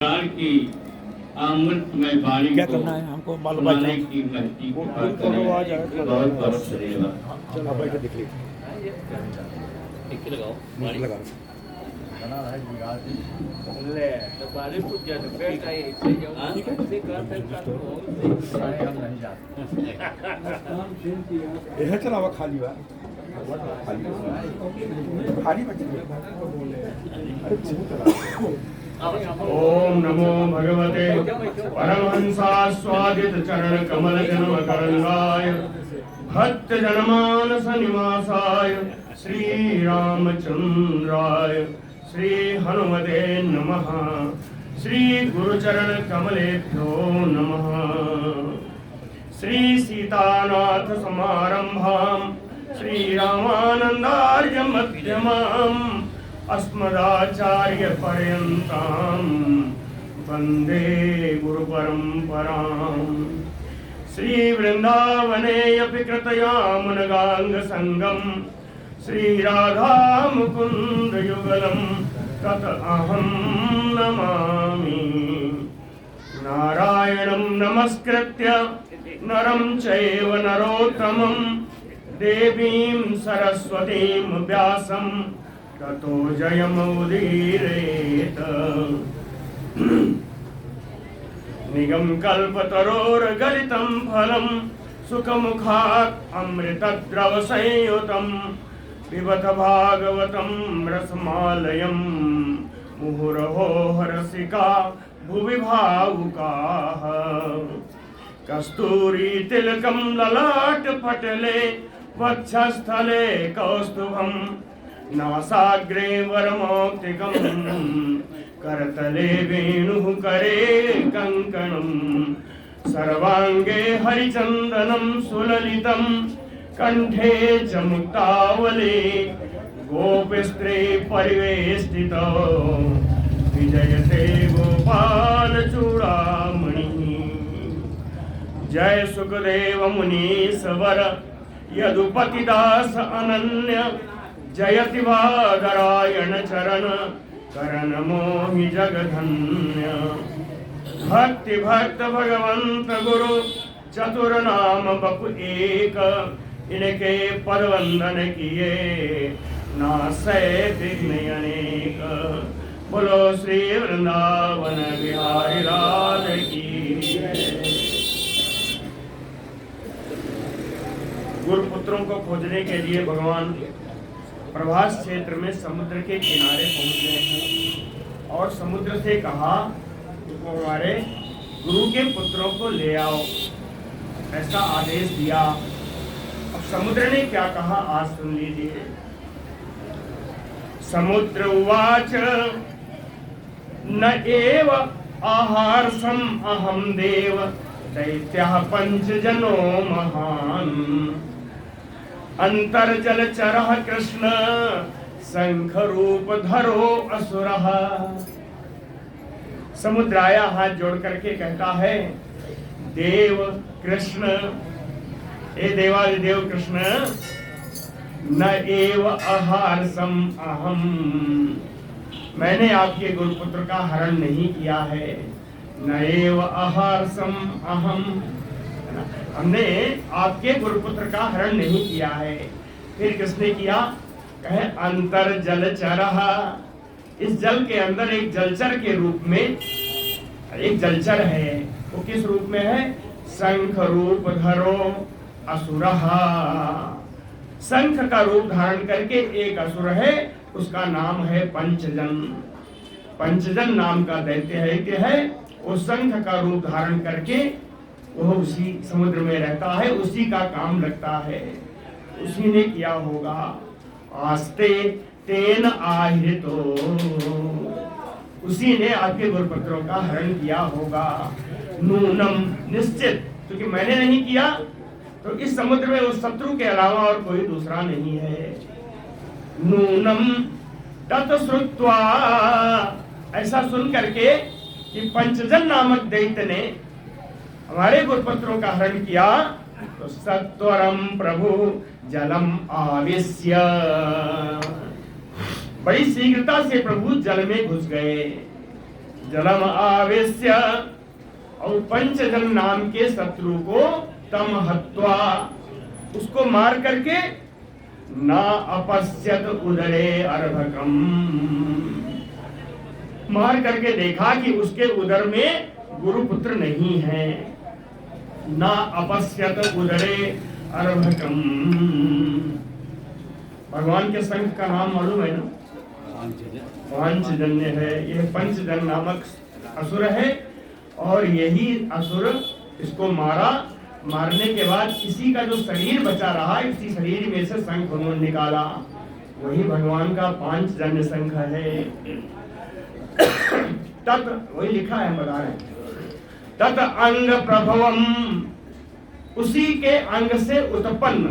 की अमृतमय वाणी क्या को करना है हमको मालूम सुनाने है। की महती वो कृपा फोटो करें। आ जाएगा। बहुत बहुत धन्यवाद। चलो आप बैठ दिख लीजिए लगाओ लगा ले तो बारिश रुक जाए तो फिर का ऐसे जाओ ठीक है। से कर फिर कर तो हम नहीं जाते यह चला हुआ खाली हुआ खाली बच्चे अरे ओम नमो भगवते परमहंसास्वादित चरण कमल जन्म करंगाय भक्त जनमानस निवासाय श्री रामचंद्राय श्री हनुमते नमः। श्री गुरुचरण कमलेभ्यो नमः। श्री सीतानाथ समारंभां श्री रामानंदार्य मध्यमाम् अस्मदाचार्य पर्यन्तां वंदे गुरु परंपरां। श्री वृंदावने अपि कृतयामुनगांग संगम श्री राधा मुकुंद युगलं तत अहं नमामि। नारायणं नमस्कृत्य नरं चैव नरोत्तमं देवीं सरस्वतीं व्यासं ततो जयमुदीरयेत्। निगम कल्पतरोर्गलितं फलं सुखमुखात् अमृतद्रव संयुतं पिबत भागवतं रसमालयं मुहुरहो रसिका भुवि भावुकाः। कस्तूरी तिलकं ललाटपटले वक्षस्थले कौस्तुभं नासाग्रे वरमौक्तिकं करतले वेणुः करे कङ्कणं सर्वाङ्गे हरिचन्दनं सुललितं कंठे च मुक्तावली गोपस्त्रे परिवेष्टितो विजयते गोपाल चूड़ामणि। जय सुखदेव मुनीश्वर यदुपतिदास अनन्य जयति वादरायण चरण करण मोहि जगधन्य। भक्ति भक्त भगवंत गुरु चतुर नाम बपु एक इनके पद वंदन किए नासै विघ्न अनेक। बोलो श्री वृंदावन बिहारी लाल की। गुरुपुत्रों को खोजने के लिए भगवान प्रभास क्षेत्र में समुद्र के किनारे पहुंचे हैं और समुद्र से कहा कि वो हमारे गुरु के पुत्रों को ले आओ, ऐसा आदेश दिया। अब समुद्र ने क्या कहा आज सुन लीजिए। समुद्र उवाच न एव आहारसम अहम देव दैत्यः पंचजनो महान् अंतर्जल चरः कृष्ण शंख रूप धरो असुरः। समुद्र आया हाथ जोड़ करके कहता है देव कृष्ण, ए देवादिदेव कृष्ण, न एव आहारसम अहम, मैंने आपके गुरुपुत्र का हरण नहीं किया है। न एव आहारसम अहम, हमने आपके गुरुपुत्र का हरण नहीं किया है। फिर किसने किया? कहे अंतर जलचरः, इस जल के अंदर एक जलचर के रूप में एक जलचर है। वो किस रूप में है? शंख रूप धरो असुरः, शंख का रूप धारण करके एक असुर है, उसका नाम है पंचजन। पंचजन नाम का दैत्य है, वो शंख का रूप धारण करके वो उसी समुद्र में रहता है, उसी का काम लगता है, उसी ने किया होगा। आस्ते तेन आहितो, उसी ने आपके गुरुपुत्रों का हरण किया होगा। नूनम निश्चित, क्योंकि मैंने नहीं किया तो इस समुद्र में उस शत्रु के अलावा और कोई दूसरा नहीं है। नूनम तत श्रुत्वा, ऐसा सुन करके कि पंचजन नामक दैत्य ने हमारे गुरुपुत्रों का हरण किया, तो सत्वरम प्रभु जलम आविश्य, बड़ी शीघ्रता से प्रभु जल में घुस गए। जलम आवेश्य, और पंचजन नाम के शत्रु को तम हत्वा, उसको मार करके ना अपश्यत उदरे अर्भकम, मार करके देखा कि उसके उदर में गुरुपुत्र नहीं है। ना अपश्यत उदरे अर्भकम। भगवान के शंख का नाम मालूम है ना? पांचजन्य है। यह पंचजन नामक असुर है और यही असुर इसको मारा। मारने के बाद इसी का जो शरीर बचा रहा, इसी शरीर में से शंख उन्होंने निकाला, वही भगवान का पांचजन्य शंख है। तत्, वही लिखा है, बता रहे हैं, तत् अंग प्रभवम, उसी के अंग से उत्पन्न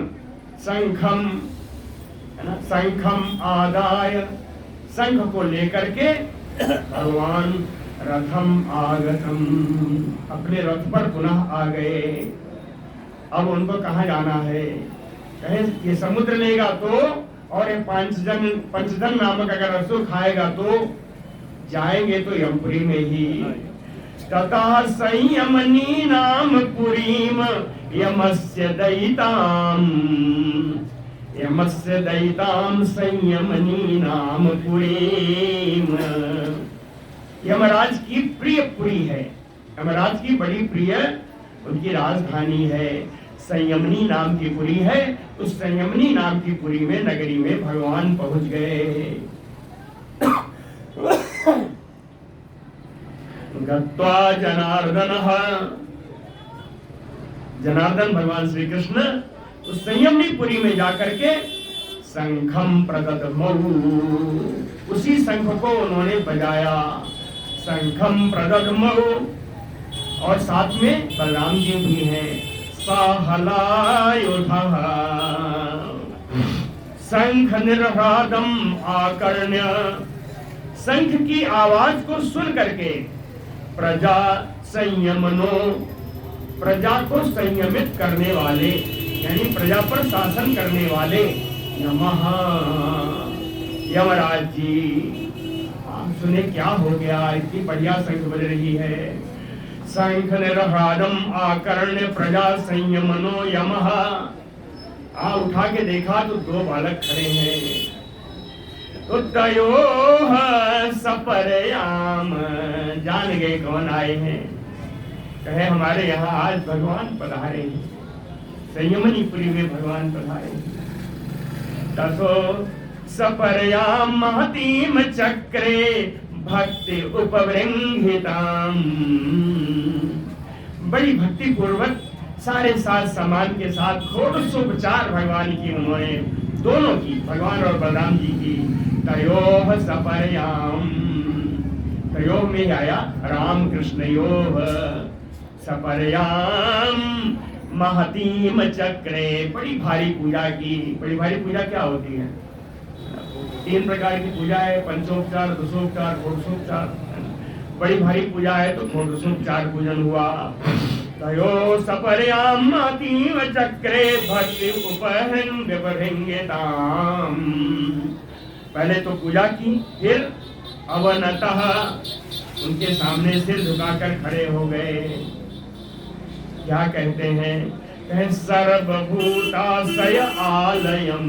शंखम, है ना, शंखम आदाय, शंख को लेकर के भगवान रथम आगतम, अपने रथ पर पुनः आ गए। अब उनको कहाँ जाना है? कहे ये समुद्र लेगा तो, और ये पंचजन नामक अगर असुर खाएगा तो जाएंगे तो यमपुरी में ही। तथा संयमनी नाम पुरीम यमस्य दयिताम, यमस्य दयिताम संयमनी नाम पुरीम। यमराज की प्रिय पुरी है, यमराज की बड़ी प्रिय उनकी राजधानी है, संयमनी नाम की पुरी है। उस संयमनी नाम की पुरी में, नगरी में भगवान पहुंच गए। गत्वा जनार्दन, जनार्दन भगवान श्री कृष्ण उस संयमनी पुरी में जाकर के शंखम प्रददमौ, उसी शंख को उन्होंने बजाया। शंखम प्रददमौ, और साथ में बलराम जी भी हैं। साहलायुधः शंख निर्ह्रादम आकर्ण्य, शंख की आवाज को सुन करके प्रजा संयमनो, प्रजा को संयमित करने वाले, यानी प्रजा पर शासन करने वाले नमः, यमराज जी आप सुने क्या हो गया, इतनी बढ़िया शंख बज रही है। शंख निर्ह्रादम आकर्ण्य प्रजा संयमनो यमः, उठा के देखा तो दो बालक खड़े हैं। तो तयोः सपरयाम, जान गए कौन आए हैं। कहे हमारे यहाँ आज भगवान पधारे हैं, संयमनीपुरी में भगवान पधारे हैं। तथो सपरयाम महतीम चक्रे भक्ति उपवृंहिताम, बड़ी भक्ति पूर्वक सारे साथ सामान के साथ षोडशोपचार भगवान की उन्होंने, दोनों की, भगवान और बलराम जी की। तयोः सपरयाम, तयोः में आया राम कृष्णयोः, सपरयाम महतीम चक्रे, बड़ी भारी पूजा की। बड़ी भारी पूजा क्या होती है? 3 प्रकार की पूजा है, पंचोपचार, दशोपचार, षोडशोपचार। बड़ी भारी पूजा है तो षोडशोपचार पूजन हुआ। तयोः सपरयाम महतीम चक्रे भक्ति उपहृंगताम, पहले तो पूजा की, फिर अवनतः उनके सामने सिर झुकाकर खड़े हो गए। क्या कहते हैं? कहे सर्वभूताशय आलयम,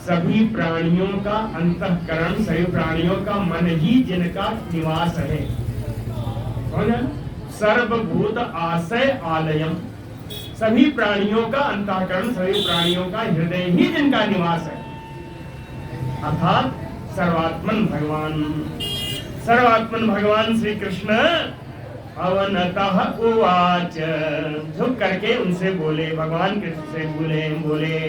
सभी प्राणियों का अंतःकरण, सभी प्राणियों का मन ही जिनका निवास है। कौन है? सर्वभूत आशय आलयम, सभी प्राणियों का अंतःकरण, सभी प्राणियों का हृदय ही जिनका निवास है, अर्थात सर्वात्मन भगवान। सर्वात्मन भगवान श्री कृष्ण अवनतः उवाच, झुक करके उनसे बोले, भगवान कृष्ण से बोले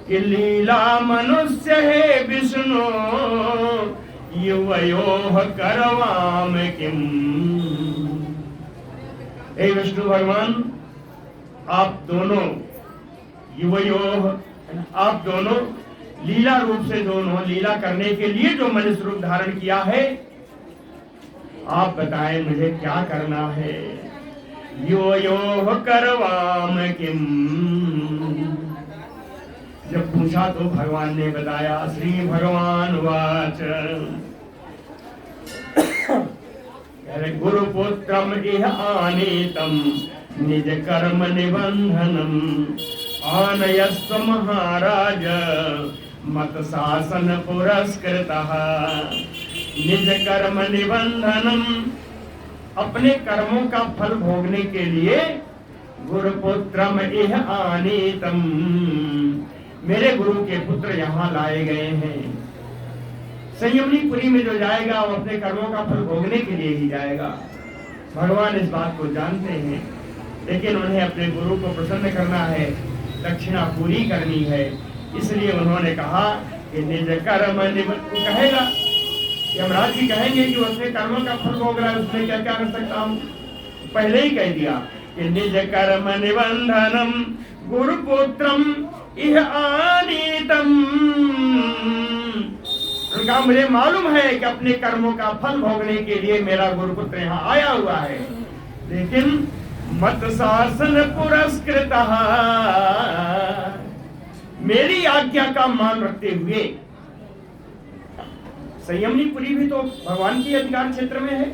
कि लीला मनुष्य है विष्णु युवयोः करवाम किम। हे विष्णु भगवान, आप दोनों युवयोः, आप दोनों लीला रूप से, दोनों लीला करने के लिए जो मनुष्य रूप धारण किया है, आप बताएं मुझे क्या करना है। युवयोः करवाम किम, जब पूछा तो भगवान ने बताया। श्री भगवान वाच गुरुपुत्रम इह आनीतम निज कर्म निबंधनम आनयस्व महाराज मत शासन पुरस्कृतः। निज कर्म निबंधनम, अपने कर्मों का फल भोगने के लिए गुरुपुत्रम इह आनीतम, मेरे गुरु के पुत्र यहाँ लाए गए हैं। संयमनीपुरी में जो जाएगा वो अपने कर्मों का फल भोगने के लिए ही जाएगा। भगवान इस बात को जानते हैं, लेकिन उन्हें अपने गुरु को प्रसन्न करना है, दक्षिणा पूरी करनी है। इसलिए उन्होंने कहा कि निज कर्म कहेगा, यमराज जी कहेंगे कि वो अपने कर्मों का फल भोग रहा है, उसमें क्या क्या कर सकता हूँ। पहले ही कह दिया कि निज कर्म निबंधनम गुरुपुत्रम इह आनीतम। उनका मुझे मालूम है कि अपने कर्मों का फल भोगने के लिए मेरा गुरुपुत्र यहाँ आया हुआ है, लेकिन मत शासन पुरस्कृतः, मेरी आज्ञा का मान रखते हुए। संयमनीपुरी भी तो भगवान के अधिकार क्षेत्र में है।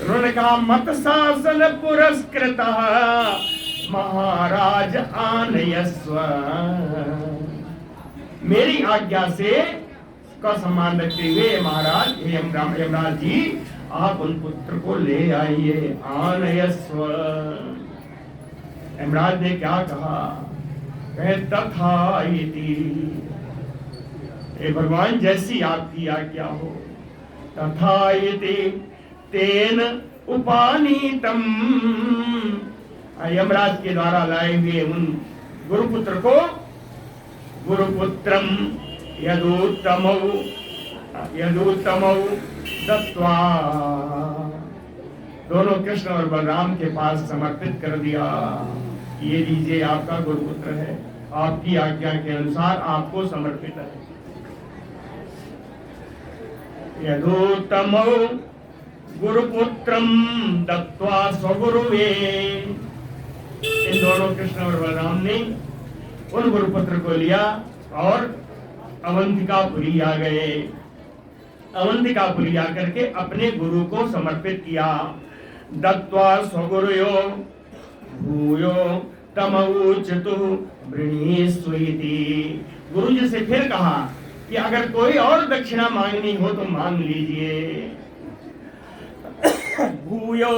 उन्होंने कहा मत शासन पुरस्कृतः महाराज आनयस्व, मेरी आज्ञा से का सम्मान रखते हुए महाराज यमराज जी आप उन पुत्र को ले आइए। आनयस्व, यमराज ने क्या कहा, कहे तथा इति, भगवान जैसी आपकी आज्ञा हो। तथा इति तेन उपानीतम, यमराज के द्वारा लाए हुए उन गुरुपुत्र को गुरुपुत्रम यदुत्तमौ दत्वा, दोनों कृष्ण और बलराम के पास समर्पित कर दिया। ये लीजिए आपका गुरुपुत्र है, आपकी आज्ञा के अनुसार आपको समर्पित है। यदुत्तमौ गुरुपुत्रम दत्वा स्वगुरुवे, इन दोनों कृष्ण और बलराम ने उन गुरुपुत्र को लिया और अवंतिकापुरी आ गए। अवंतिकापुरी आकर के अपने गुरु को समर्पित किया। दत्वा स्वगुरुयो भूयो तमऊचतु वृणीस्वेति, गुरु जी से फिर कहा कि अगर कोई और दक्षिणा मांगनी हो तो मांग लीजिए। भूयो,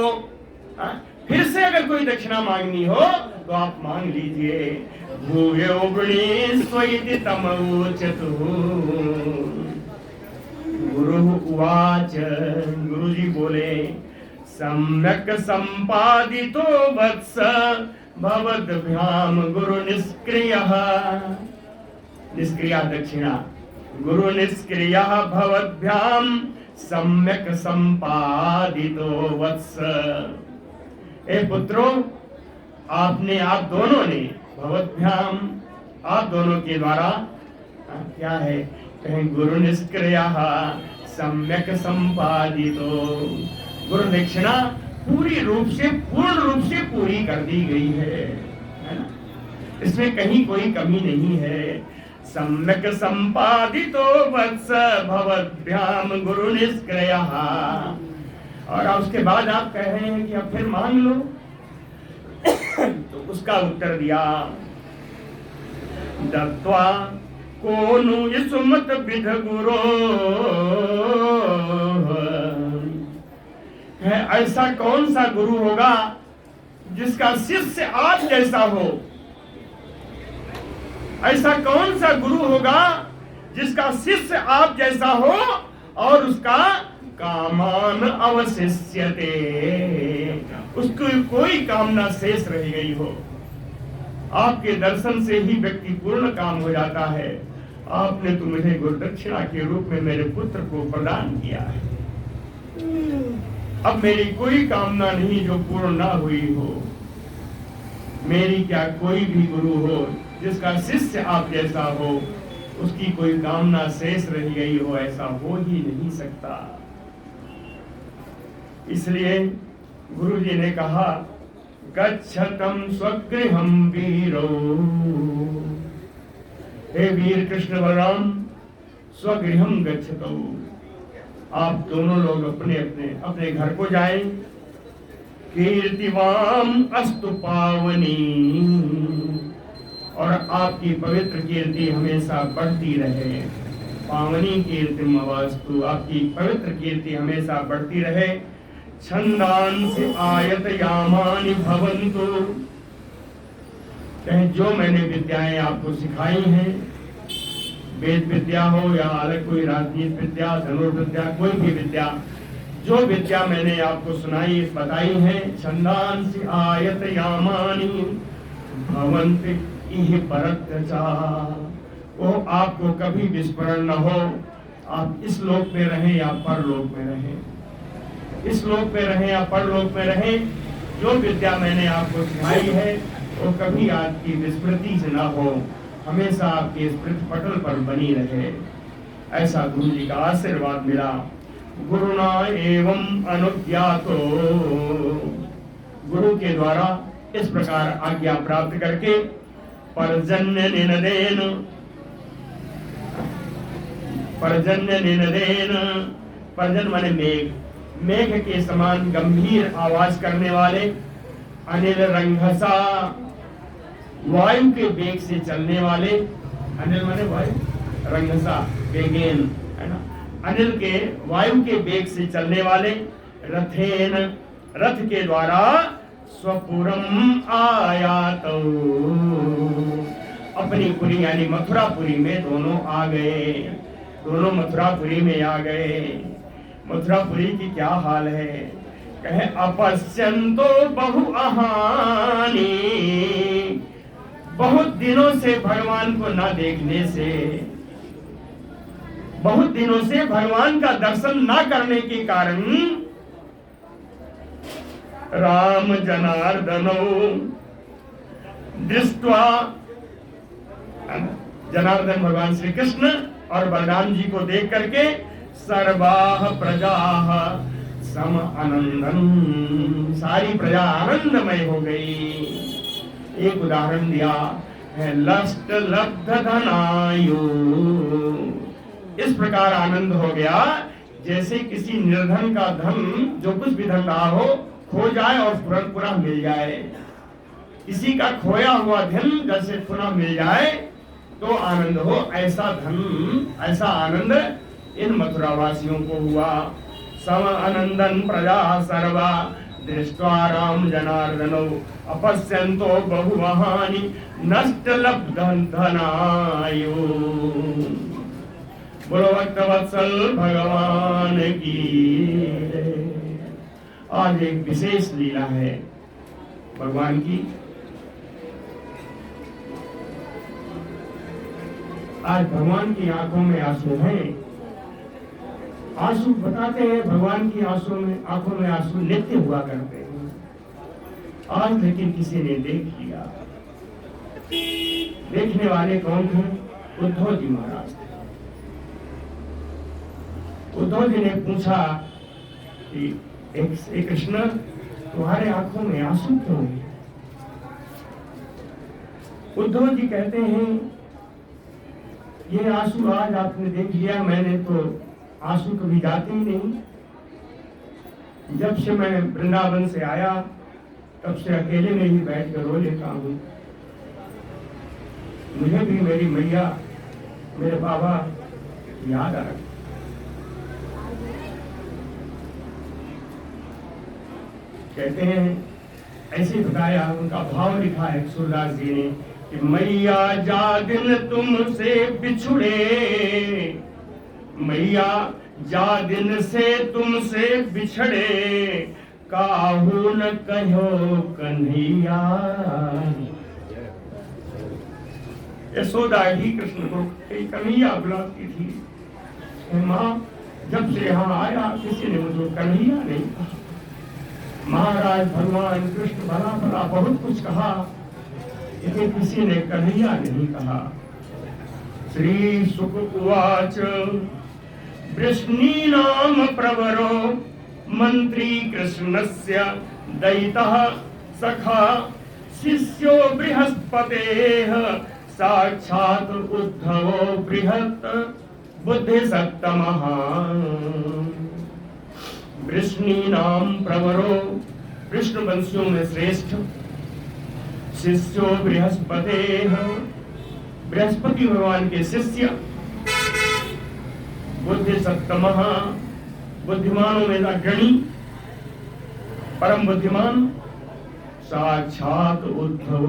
फिर से अगर कोई दक्षिणा मांगनी हो तो आप मांग लीजिए। भूयो वृणीस्वेति तमऊचतु। गुरु उवाच, गुरु जी बोले सम्यक संपादितो वत्स भवद्भ्याम गुरु निष्क्रियः, निष्क्रिया दक्षिणा, गुरु निष्क्रियः भवद्भ्याम सम्यक संपादितो वत्स। ए पुत्रों, आपने, आप दोनों ने, भवद्भ्याम, आप दोनों के द्वारा क्या है, कहें गुरु निष्क्रियः सम्यक संपादितो, गुरु दक्षिणा पूरी रूप से, पूर्ण रूप से पूरी कर दी गई है ना, इसमें कहीं कोई कमी नहीं है। सम्यक संपादितो वत्स भवद्भ्याम गुरु निष्क्रियः, और उसके बाद आप कह रहे हैं कि अब फिर मांग लो। तो उसका उत्तर दिया, दत्वा कोनु सुमत विध गुरो, ऐसा कौन सा गुरु होगा जिसका शिष्य आप जैसा हो, ऐसा कौन सा गुरु होगा जिसका शिष्य आप जैसा हो और उसका कामान अवशिष्यते, उसकी कोई कामना शेष रह गई हो। आपके दर्शन से ही व्यक्ति पूर्ण काम हो जाता है। आपने तो मुझे गुरुदक्षिणा के रूप में मेरे पुत्र को प्रदान किया है। अब मेरी कोई कामना नहीं जो पूर्ण ना हुई हो। मेरी क्या कोई भी गुरु हो जिसका शिष्य आप जैसा हो, उसकी कोई कामना शेष रह गई हो, ऐसा हो ही नहीं सकता। इसलिए गुरु जी ने कहा, गच्छतम स्वगृहम वीरो, हे वीर कृष्ण बलराम, स्वगृहम गच्छतो, आप दोनों लोग अपने अपने अपने घर को जाएं। कीर्तिवाम अस्तु पावनी, और आपकी पवित्र कीर्ति हमेशा बढ़ती रहे। पावनी कीर्तिम अवस्तु, आपकी पवित्र कीर्ति हमेशा बढ़ती रहे। छंदांस आयतयामानि भवन्तु, कहें जो मैंने विद्याएं आपको सिखाई हैं, वेद विद्या हो या अलग कोई राजनीति विद्या, धनुर्विद्या, कोई भी विद्या, जो विद्या मैंने आपको सुनाई बताई है, छंदांस आयतयामानि भवन्ति इह परत्रचा, वो आपको कभी विस्मरण न हो। आप इस लोक में रहें या परलोक में रहें, इस लोक में रहें या परलोक में रहें, जो विद्या मैंने आपको सिखाई है वो कभी आपकी विस्मृति से ना हो, हमेशा आपके स्मृति पटल पर बनी रहे। ऐसा गुरु जी का आशीर्वाद मिला। गुरुना एवं अनुज्ञातो, गुरु के द्वारा इस प्रकार आज्ञा प्राप्त करके पर्जन्य निनदेन, पर्जन्य निनदेन, पर्जन माने मेघ, मेघ के समान गंभीर आवाज करने वाले, अनिल रंघसा, वायु के वेग से चलने वाले, अनिल माने वायु, रंघसा वेगेन, है ना, अनिल के वायु के वेग से चलने वाले, रथेन, रथ के द्वारा स्वपुरम आयातो, अपनी पुरी यानी मथुरापुरी में दोनों आ गए, दोनों मथुरापुरी में आ गए। मथुरापुरी की क्या हाल है, कहे अपश्यंतो बहु अहानी, बहुत दिनों से भगवान को न देखने से, बहुत दिनों से भगवान का दर्शन न करने के कारण राम जनार्दनो दृष्ट्वा, जनार्दन भगवान श्री कृष्ण और बलराम जी को देख करके सर्वाह प्रजाः सम आनंदन, सारी प्रजा आनंदमय हो गई। एक उदाहरण दिया है, लस्ट लब्ध धनायु, इस प्रकार आनंद हो गया जैसे किसी निर्धन का धन, जो कुछ भी धन रहा हो, खो जाए और तुरंत पूरा मिल जाए। किसी का खोया हुआ धन जैसे पुनः मिल जाए तो आनंद हो, ऐसा धन, ऐसा आनंद इन मथुरावासियों को हुआ। सम आनंदन प्रजा सर्वा दृष्ट्वा राम जनार्दनो अपश्यन्तो बहुवहानि नष्ट लब्धं धनायु। बोलो भक्तवत्सल भगवान की। आज एक विशेष लीला है भगवान की। आज भगवान की आंखों में आंसू हैं। आंसू बताते हैं भगवान की आंसू में, आंखों में आंसू नित्य हुआ करते हैं। आज लेकिन किसी ने देख लिया। देखने वाले कौन थे? उद्धव जी महाराज थे। उद्धव जी ने पूछा कि कृष्ण तुम्हारे आंखों में आंसू क्यों है? उद्धव जी कहते हैं ये आंसू आज आपने देख लिया, मैंने तो आंसू कभी जाते ही नहीं। जब से मैं वृंदावन से आया तब से अकेले में ही बैठ कर रो लेता हूँ। मुझे भी मेरी मैया, मेरे बाबा याद आ रहे। कहते हैं, ऐसे बताया, उनका भाव लिखा है सूरदास जी ने कि मैया जा दिन तुमसे बिछुड़े, मैया जा दिन से तुमसे बिछड़े, काहू न कहो कन्हैया। यशोदा ही कृष्ण को कन्हैया बुलाती थी। माँ जब से यहाँ आया किसी ने मुझे कन्हैया नहीं कहा। महाराज भगवान कृष्ण भला भला बहुत कुछ कहा, लेकिन किसी ने कन्हैया नहीं कहा। श्री शुक उवाच वृष्णीनाम प्रवरो मंत्री कृष्णस्य दयितः सखा शिष्यो बृहस्पतेः साक्षात् उद्धवो बृहत् बुद्धिसत्तमः। वृष्णीनाम प्रवरो, विष्णु वंशियों में श्रेष्ठ, शिष्यो बृहस्पते, बृहस्पति भगवान के शिष्य, बुद्धि सप्तमः, बुद्धिमानों में अग्रणी, परम बुद्धिमान, साक्षात उद्धव,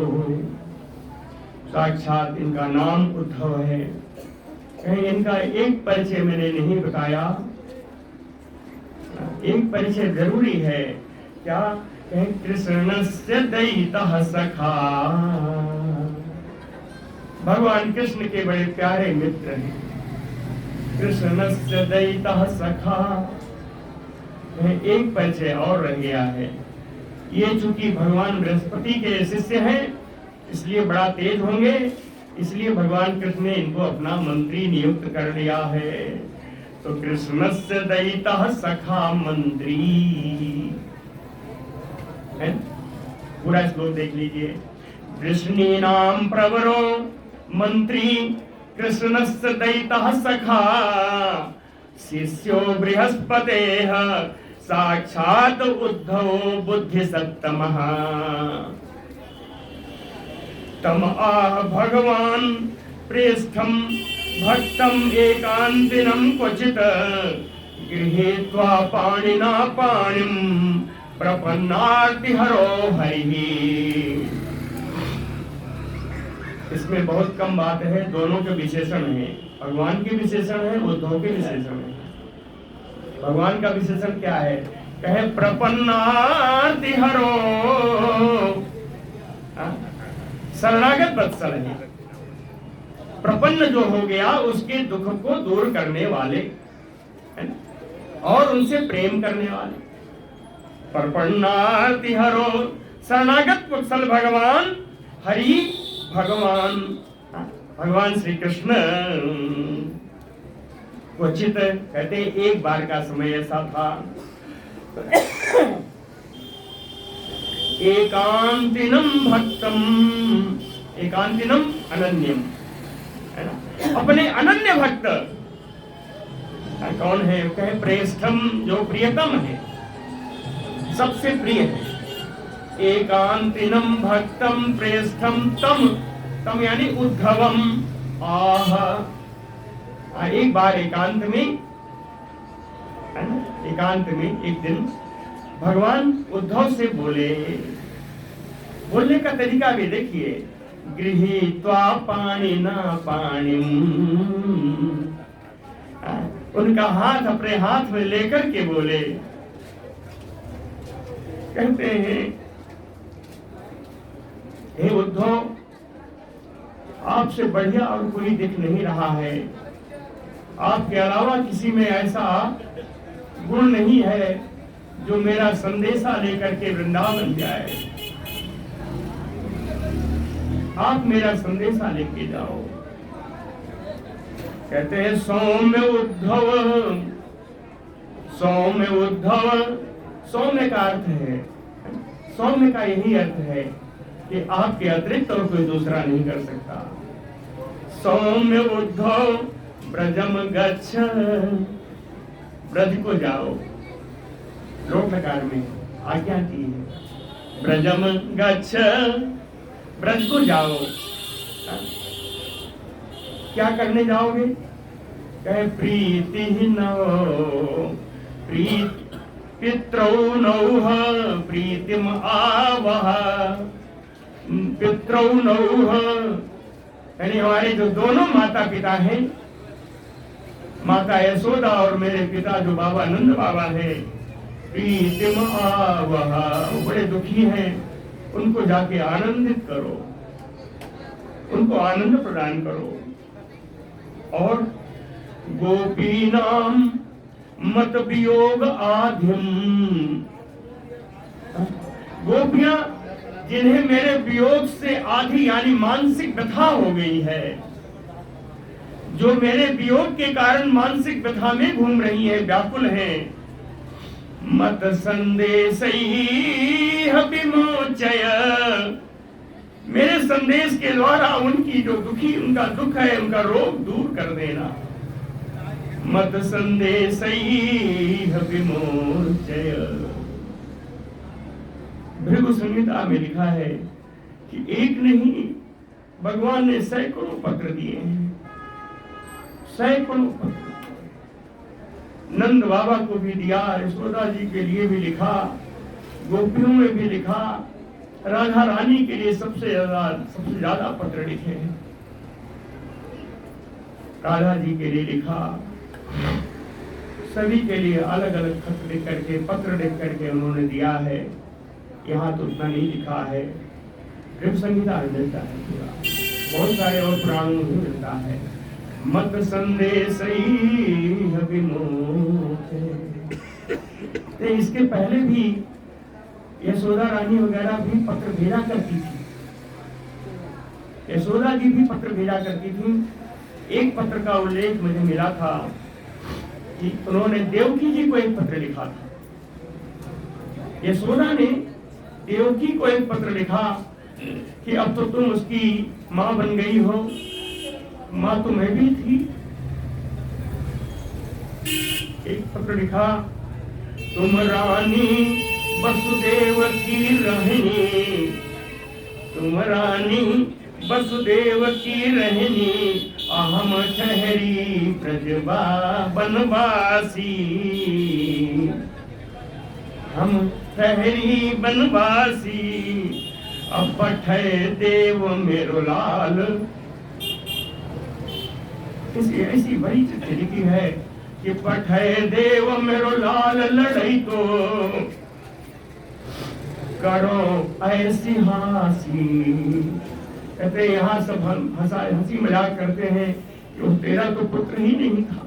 साक्षात इनका नाम उद्धव है। कहीं इनका एक परिचय मैंने नहीं बताया, एक परिचय जरूरी है। क्या? कहीं कृष्णस्य दयितः सखा, भगवान कृष्ण के बड़े प्यारे मित्र हैं। कृष्णस्य दयितः सखा, एक परिचय और रह गया है। ये चूंकि भगवान बृहस्पति के शिष्य हैं, इसलिए बड़ा तेज होंगे, इसलिए भगवान कृष्ण ने इनको अपना मंत्री नियुक्त कर लिया है। तो कृष्णस्य दयितः सखा मंत्री है। पूरा श्लोक देख लीजिए। वृष्णीनाम प्रवरो मंत्री, कृष्णस्य दयितः सखा, शिष्यो बृहस्पतेः, साक्षात उद्धव बुद्धि सत्तमः। तम आह भगवान प्रेष्ठम भक्तम एकांतिनम क्वचित, गृहीत्वा पाणिना पाणिम प्रपन्नार्ति हरो हरिः। इसमें बहुत कम बात है, दोनों के विशेषण है, भगवान के विशेषण है, उद्धव के विशेषण है। भगवान का विशेषण क्या है? कहे प्रपन्नार्ति हरो, शरणागत वत्सल है, प्रपन्न जो हो गया उसके दुख को दूर करने वाले है और उनसे प्रेम करने वाले। प्रपन्नार्ति हरो, शरणागत वत्सल भगवान, हरि भगवान, भगवान श्री कृष्ण। क्वचित कहते एक बार का समय ऐसा था, एकांतिनम भक्तम, एकांतिनम अनन्यम, है ना, अपने अनन्य भक्त कौन है? कहे प्रेष्ठम, जो प्रियतम है, सबसे प्रिय है। एकांतिनम भक्तम प्रेष्ठम तम, तम यानी उद्धवम आह। एक बार एकांत में, है ना, एकांत में एक दिन भगवान उद्धव से बोले। बोलने का तरीका भी देखिए। गृहीत्वा पाणिना पाणिम, उनका हाथ अपने हाथ में लेकर के बोले। कहते हैं, हे उद्धव, आपसे बढ़िया और कोई दिख नहीं रहा है, आपके अलावा किसी में ऐसा गुण नहीं है जो मेरा संदेशा लेकर के वृंदावन जाए। आप मेरा संदेशा लेके जाओ। कहते हैं सौम्य उद्धव, सौम्य उद्धव, सौम्य का अर्थ है, सौम्य का यही अर्थ है कि आपके अतिरिक्त और कोई दूसरा नहीं कर सकता। सौम्य उद्धव ब्रजम गच्छ, ब्रज को जाओ, लोक नकार में आज्ञा की है। ब्रजम गच्छ, ब्रज को जाओ। क्या करने जाओगे? कहे प्रीति नौ, प्रीत पित्रौ नौह प्रीतिम आवह, पित्रौ नौह यानी हमारे जो दोनों माता पिता हैं, माता यशोदा और मेरे पिता जो बाबा नंद बाबा है, प्रीतिम आवह, बड़े दुखी हैं, उनको जाके आनंदित करो, उनको आनंद प्रदान करो। और गोपीनाम मत वियोग आधिम, गोपियां जिन्हें मेरे वियोग से आधी यानी मानसिक व्यथा हो गई है, जो मेरे वियोग के कारण मानसिक व्यथा में घूम रही है, व्याकुल हैं, मत संदेश विमोचय, मेरे संदेश के द्वारा उनकी जो दुखी, उनका दुख है, उनका रोग दूर कर देना। मत संदेशैः विमोचय। भृगु संहिता में लिखा है कि एक नहीं भगवान ने सैकड़ों पत्र दिए हैं, सैकड़ों पत्र। नंद बाबा को भी दिया, यशोदा जी के लिए भी लिखा, गोपियों में भी लिखा, राधा रानी के लिए सबसे ज्यादा पत्र लिखे हैं। राधा जी के लिए लिखा, सभी के लिए अलग अलग खत लिख करके, पत्र लिख करके उन्होंने दिया है। यहाँ तो उतना नहीं लिखा है, कृप संहिता में मिलता है पूरा, बहुत सारे और पुराणों में मिलता है। मत संदेशैः विमोचय। इसके पहले भी यशोदा रानी वगैरह भी पत्र भेजा करती थी, यशोदा जी भी पत्र भेजा करती थी। एक पत्र का उल्लेख मुझे मिला था कि उन्होंने देवकी जी को एक पत्र लिखा था। यशोदा ने देवकी को एक पत्र लिखा कि अब तो तुम उसकी मां बन गई हो, मां तो मैं भी थी। एक पत्र लिखा, तुम रानी वसुदेव की रहनी, तुम रानी वसुदेव की रहनी, अहम ठहरी ब्रजबा बनवासी, हम ठहरी बनवासी, अब पठय देव मेरो लाल। ऐसी बड़ी चिट्ठी लिखी है कि पठय देव मेरो लाल, लड़ई तो करो ऐसी हासी। कहते यहाँ सब हंसी मजाक करते हैं कि वो तेरा तो पुत्र ही नहीं था,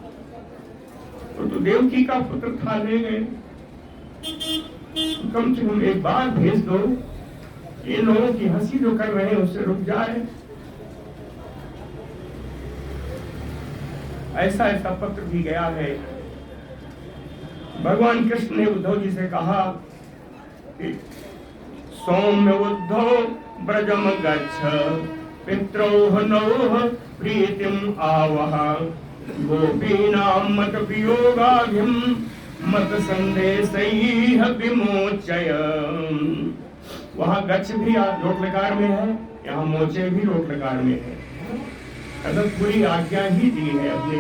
तो देवकी का पुत्र था, ले गए। कम से कम एक बार भेज दो, ये लोगों की हंसी जो कर रहे हैं उससे रुक जाए। ऐसा ऐसा पत्र भी गया है। भगवान कृष्ण ने उद्धव जी से कहा कि सौम्य उद्धव ब्रजम गच्छ, पित्रोः नौः प्रीतिम आवह, गोपीनां मत वियोगाघ्यं, मत संदेशैः विमोचय। वहां गच्छ भी लोट लकार में है, यहाँ मोचे भी लोट लकार में है। अगर पूरी आज्ञा ही दी है अपने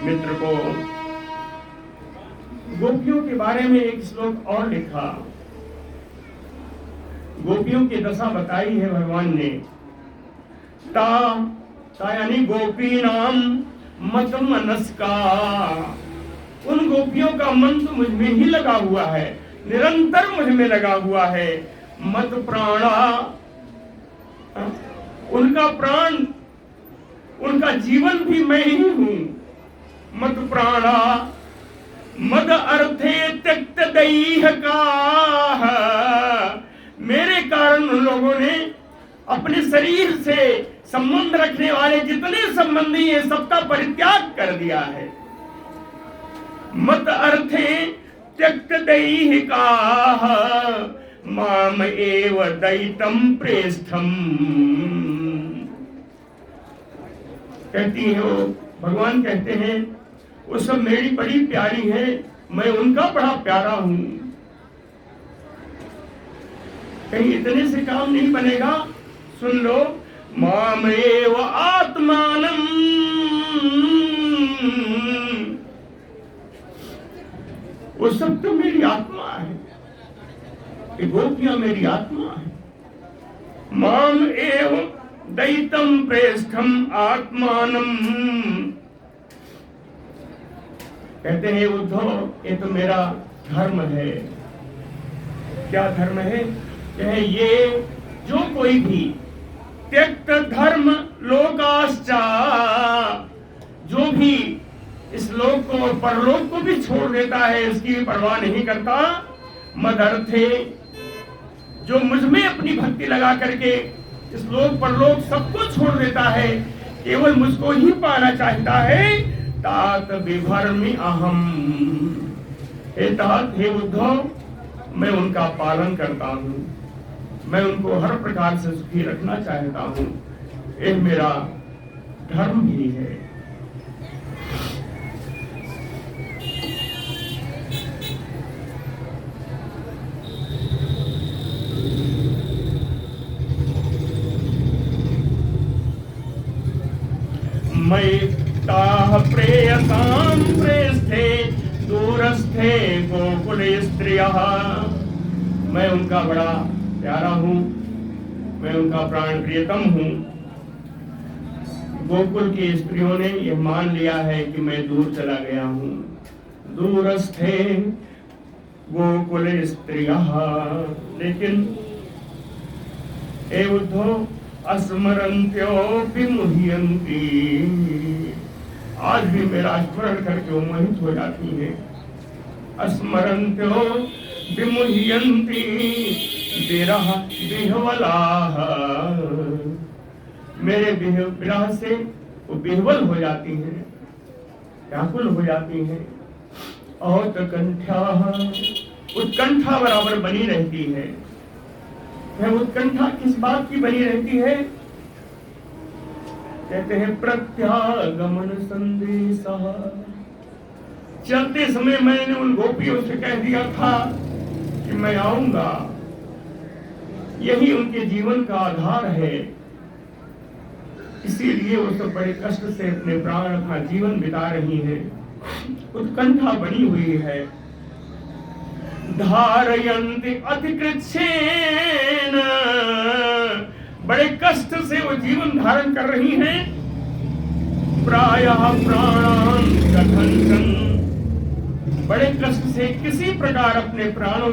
मित्र को। गोपियों के बारे में एक श्लोक और लिखा, गोपियों की दशा बताई है भगवान ने। ता यानी गोपी नाम मत मनस्का, उन गोपियों का मन तो मुझ में ही लगा हुआ है, निरंतर मुझ में लगा हुआ है। मत प्राणा, उनका प्राण, उनका जीवन भी मैं ही हूं। मत प्राणा मद अर्थे त्यक्त दैह का, मेरे कारण उन लोगों ने अपने शरीर से संबंध रखने वाले जितने संबंधी हैं सबका परित्याग कर दिया है। मत अर्थे त्यक्त दैह का, माम एव दैतम प्रेष्ठम। कहती है वो, भगवान कहते हैं वो सब मेरी बड़ी प्यारी है, मैं उनका बड़ा प्यारा हूं। कहीं इतने से काम नहीं बनेगा। सुन लो, मामेव आत्मानम, वो सब तो मेरी आत्मा है, ये गोपियां मेरी आत्मा है। माम एव दैतम प्रेष्ठम आत्मानम। कहते हैं उद्धव, ये तो मेरा धर्म है। क्या धर्म है? कहे ये जो कोई भी त्यक्त धर्म लोकाश्चा, जो भी इस लोक को और परलोक को भी छोड़ देता है, इसकी परवाह नहीं करता। मदर्थे, जो मुझ में अपनी भक्ति लगा करके इस लोक परलोक सबको छोड़ देता है, केवल मुझको ही पाना चाहता है। तात विभर्मि अहम, हे तात, हे उद्धव, मैं उनका पालन करता हूँ, मैं उनको हर प्रकार से सुखी रखना चाहता हूँ, ये मेरा धर्म भी है। प्रेयसां प्रेस्थे दूरस्थे गोकुल स्त्रियः। मैं उनका बड़ा प्यारा हूँ, मैं उनका प्राण प्रियतम हूँ। गोकुल की स्त्रियों ने यह मान लिया है कि मैं दूर चला गया हूँ। दूरस्थे गोकुल स्त्रियः, लेकिन ए उद्धव अस्मरन्त्यो विमुह्यन्ति, आज भी मेरा स्मरण करके मोहित हो जाती है। अस्मरन्त्यो विमुह्यन्ति विरह विह्वलाः, मेरे विरह से वो विह्वल हो जाती हैं, व्याकुल हो जाती हैं। और उत्कंठा, उत्कंठा बराबर बनी रहती है। वह उत्कंठा किस बात की बनी रहती है? कहते हैं प्रत्यागमन संदेश। चलते समय मैंने उन गोपियों से कह दिया था कि मैं आऊंगा, यही उनके जीवन का आधार है। इसीलिए वो सब बड़े कष्ट से अपने प्राण, अपना जीवन बिता रही हैं। उत्कंठा बनी हुई है। धारयन्ति अतिकृच्छेन, बड़े कष्ट से वो जीवन धारण कर रही हैं। प्रायः प्राणान् दहन्तं, बड़े कष्ट से किसी प्रकार अपने प्राणों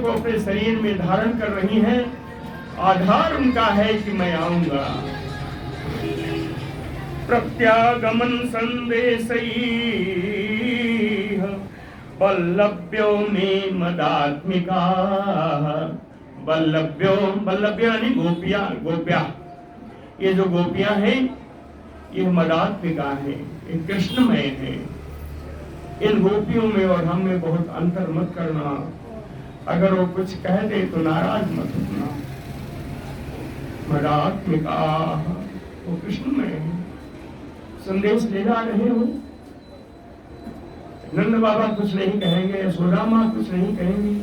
को अपने शरीर में धारण कर रही हैं। आधार उनका है कि मैं आऊंगा। प्रत्यागमन संदेशैः वल्लभ्यो मे मदात्मिका। वल्लभ्यो, वल्लभ्य यानी गोपियां, गोप्या। ये जो गोपियां हैं ये मदात्मिका है, ये कृष्णमय है। इन गोपियों में और हम में बहुत अंतर मत करना। अगर वो कुछ कह दे तो नाराज मत होना। मदात्मिका, वो कृष्णमय है। संदेश ले जा रहे हो, नंद बाबा कुछ नहीं कहेंगे, यशोदा माँ कुछ नहीं कहेंगी,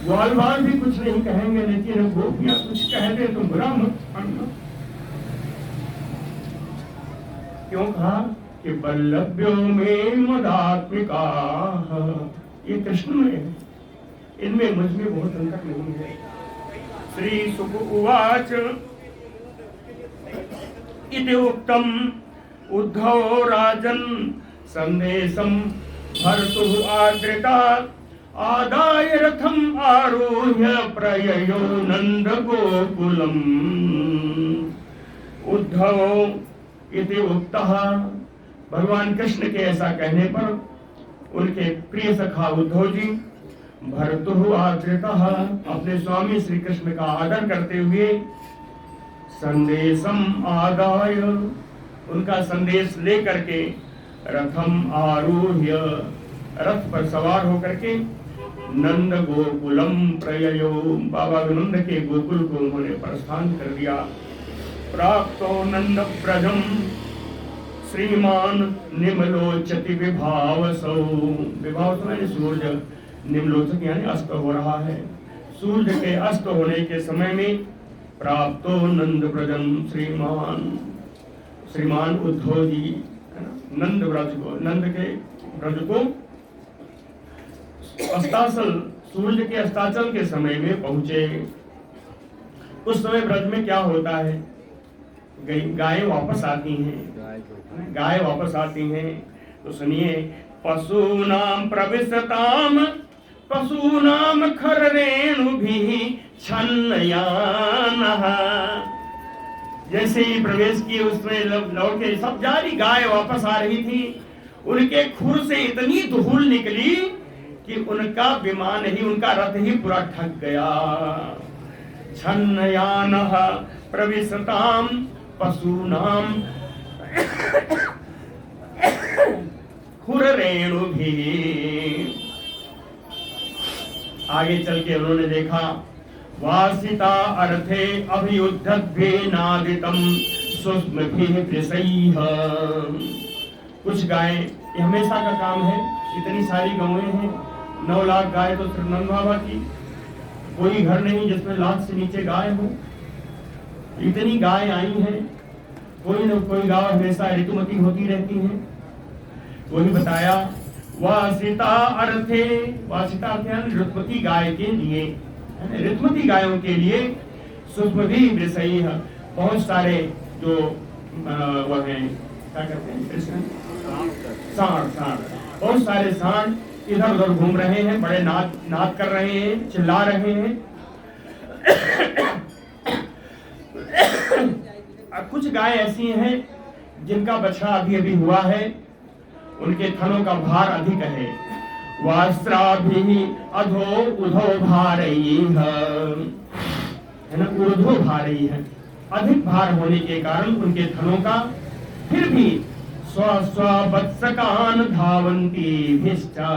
ग्वाल बाल भी कुछ नहीं कहेंगे, लेकिन गोपियां कुछ कह दे तो बुरा मत मानना। क्यों कहा कि वल्लभ्यो में मदात्मिका, ये कृष्ण में है, इनमें मुझ में बहुत अंतर नहीं है। श्री सुक उवाच इति उक्तम उद्धव राजन संदेशम भर्तुः आदृता आदाय रथम आरोह्य प्रययो नंद गोकुलम। उद्धव इति उक्तः, भगवान कृष्ण के ऐसा कहने पर उनके प्रिय सखा उद्धव जी भर्तुः आदृतः, अपने स्वामी श्री कृष्ण का आदर करते हुए संदेशम आदाय, उनका संदेश लेकर के रथम आरोह्य, रथ पर सवार होकर के नंद गोकुलम प्रययो, बाबा नंद के गोकुल को उन्होंने प्रस्थान कर दिया। प्राप्तो नंद ब्रजम श्रीमान निम्लोचति विभावसौ, विभावसौ यानी सूर्य, निम्लोचक यानी अस्त हो रहा है। सूर्य के अस्त होने के समय में प्राप्तो नंद ब्रजम श्रीमान उद्धव जी नंद ब्रज को, नंद के ब्रज को अस्ताचल, सूर्य के अस्ताचल के समय में पहुंचे। उस समय ब्रज में क्या होता है, गाय वापस आती हैं, गाय वापस आती हैं। तो सुनिए, पशूनाम प्रविशताम पशूनाम खररेणुभिः छन्नयानः, जैसे ही प्रवेश किए उसमें लौटे सब जारी, गाय वापस आ रही थी। उनके खुर से इतनी धूल निकली कि उनका विमान ही, उनका रथ ही पूरा ठग गया। छन्नयानः प्रविशताम पशूनाम खुररेणुभिः। आगे चल के उन्होंने देखा, वासिता अर्थे अभियुद्धद्भिनादितम सुस्मभिः वृषैः। कुछ गाय, ये हमेशा का काम है, इतनी सारी गौएं हैं, 9 लाख गाय तो सिर्फ नंद बाबा की, कोई घर नहीं जिसमें लाख से नीचे गाय हो। इतनी गाय आई हैं, कोई न कोई गाय हमेशा ऋतुमती होती रहती है। वही बताया वासिता अर्थे, वासिता अर्थ ऋतुमती गाय के लिए, ऋतुमती गायों के लिए सुस्मभी विषयी बहुत सारे जो वह है क्या कहते हैं कृष्ण सांड बहुत सारे सांड इधर उधर घूम रहे हैं, बड़े नाद कर रहे हैं, चिल्ला रहे हैं। कुछ गाय ऐसी हैं जिनका बछड़ा अभी अभी हुआ है, उनके थनों का भार अधिक है। वास्त्राभिः अधो उधो भारैः, है ना, ऊर्ध्व भारी है, अधिक भार होने के कारण उनके थनों का, फिर भी स्वस्वत्सकान धावन्ति भिष्टा,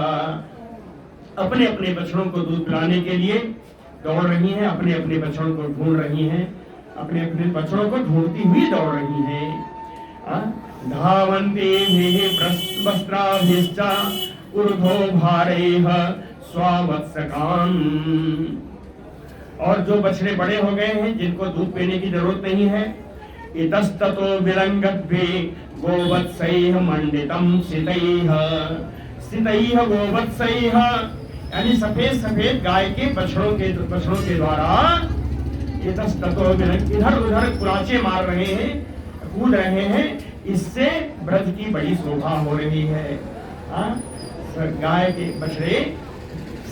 अपने अपने बछड़ों को दूध पिलाने के लिए दौड़ रही हैं, अपने अपने बछड़ों को ढूंढ रही हैं, अपने अपने बछड़ों को ढूंढती हुई दौड़ रही हैं। धावन्ति वस्त्राभिश्च ऊर्ध्वो भारैः स्ववत्सकान, और जो बछड़े बड़े हो गए हैं, जिनको दूध पीने की जरूरत नहीं है, इतस्ततो विलंगद्भि गोवत्सैः मंडितम सितैः, सितैः गोवत्सैः, यानी सफेद सफेद गाय के बछड़ों के द्वारा इतस्ततो विलंग, इधर उधर कुराचे मार रहे हैं, कूद रहे हैं, इससे ब्रज की बड़ी शोभा हो रही है। गाय के बछड़े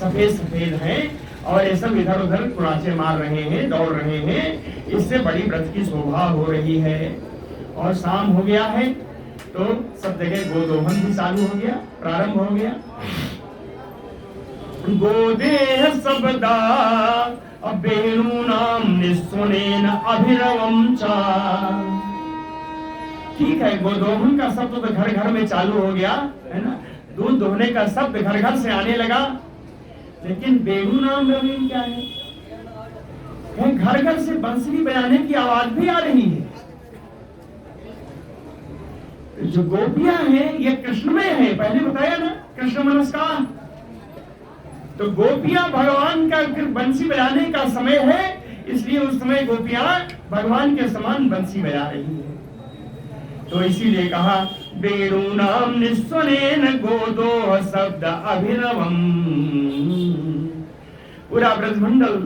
सफेद सफेद हैं और ये सब इधर उधर कुराचे मार रहे हैं, दौड़ रहे हैं, इससे बड़ी ब्रज की शोभा हो रही है। और शाम हो गया है तो सब जगह गोदोहन भी चालू हो गया, प्रारंभ हो गया। गोदेह सबदा वेणूनाम निस्वनेन अभिरवम चा, ठीक है, गोदोहन का शब्द तो घर घर में चालू हो गया है ना, दूध दोहने का शब्द घर घर से आने लगा, लेकिन वेणु नाम रवीन क्या है? घर घर से बंसरी बजाने की आवाज भी आ रही है। जो गोपियां हैं ये कृष्णमय है, पहले बताया ना, कृष्ण नमस्कार। तो गोपियां भगवान का बंसी बजाने का समय है, इसलिए उस समय गोपियां भगवान के समान बंसी बजा रही है। तो इसीलिए कहा वेणूनाम निस्वनेन गोदोह शब्द अभिनवम, पूरा ब्रजमंडल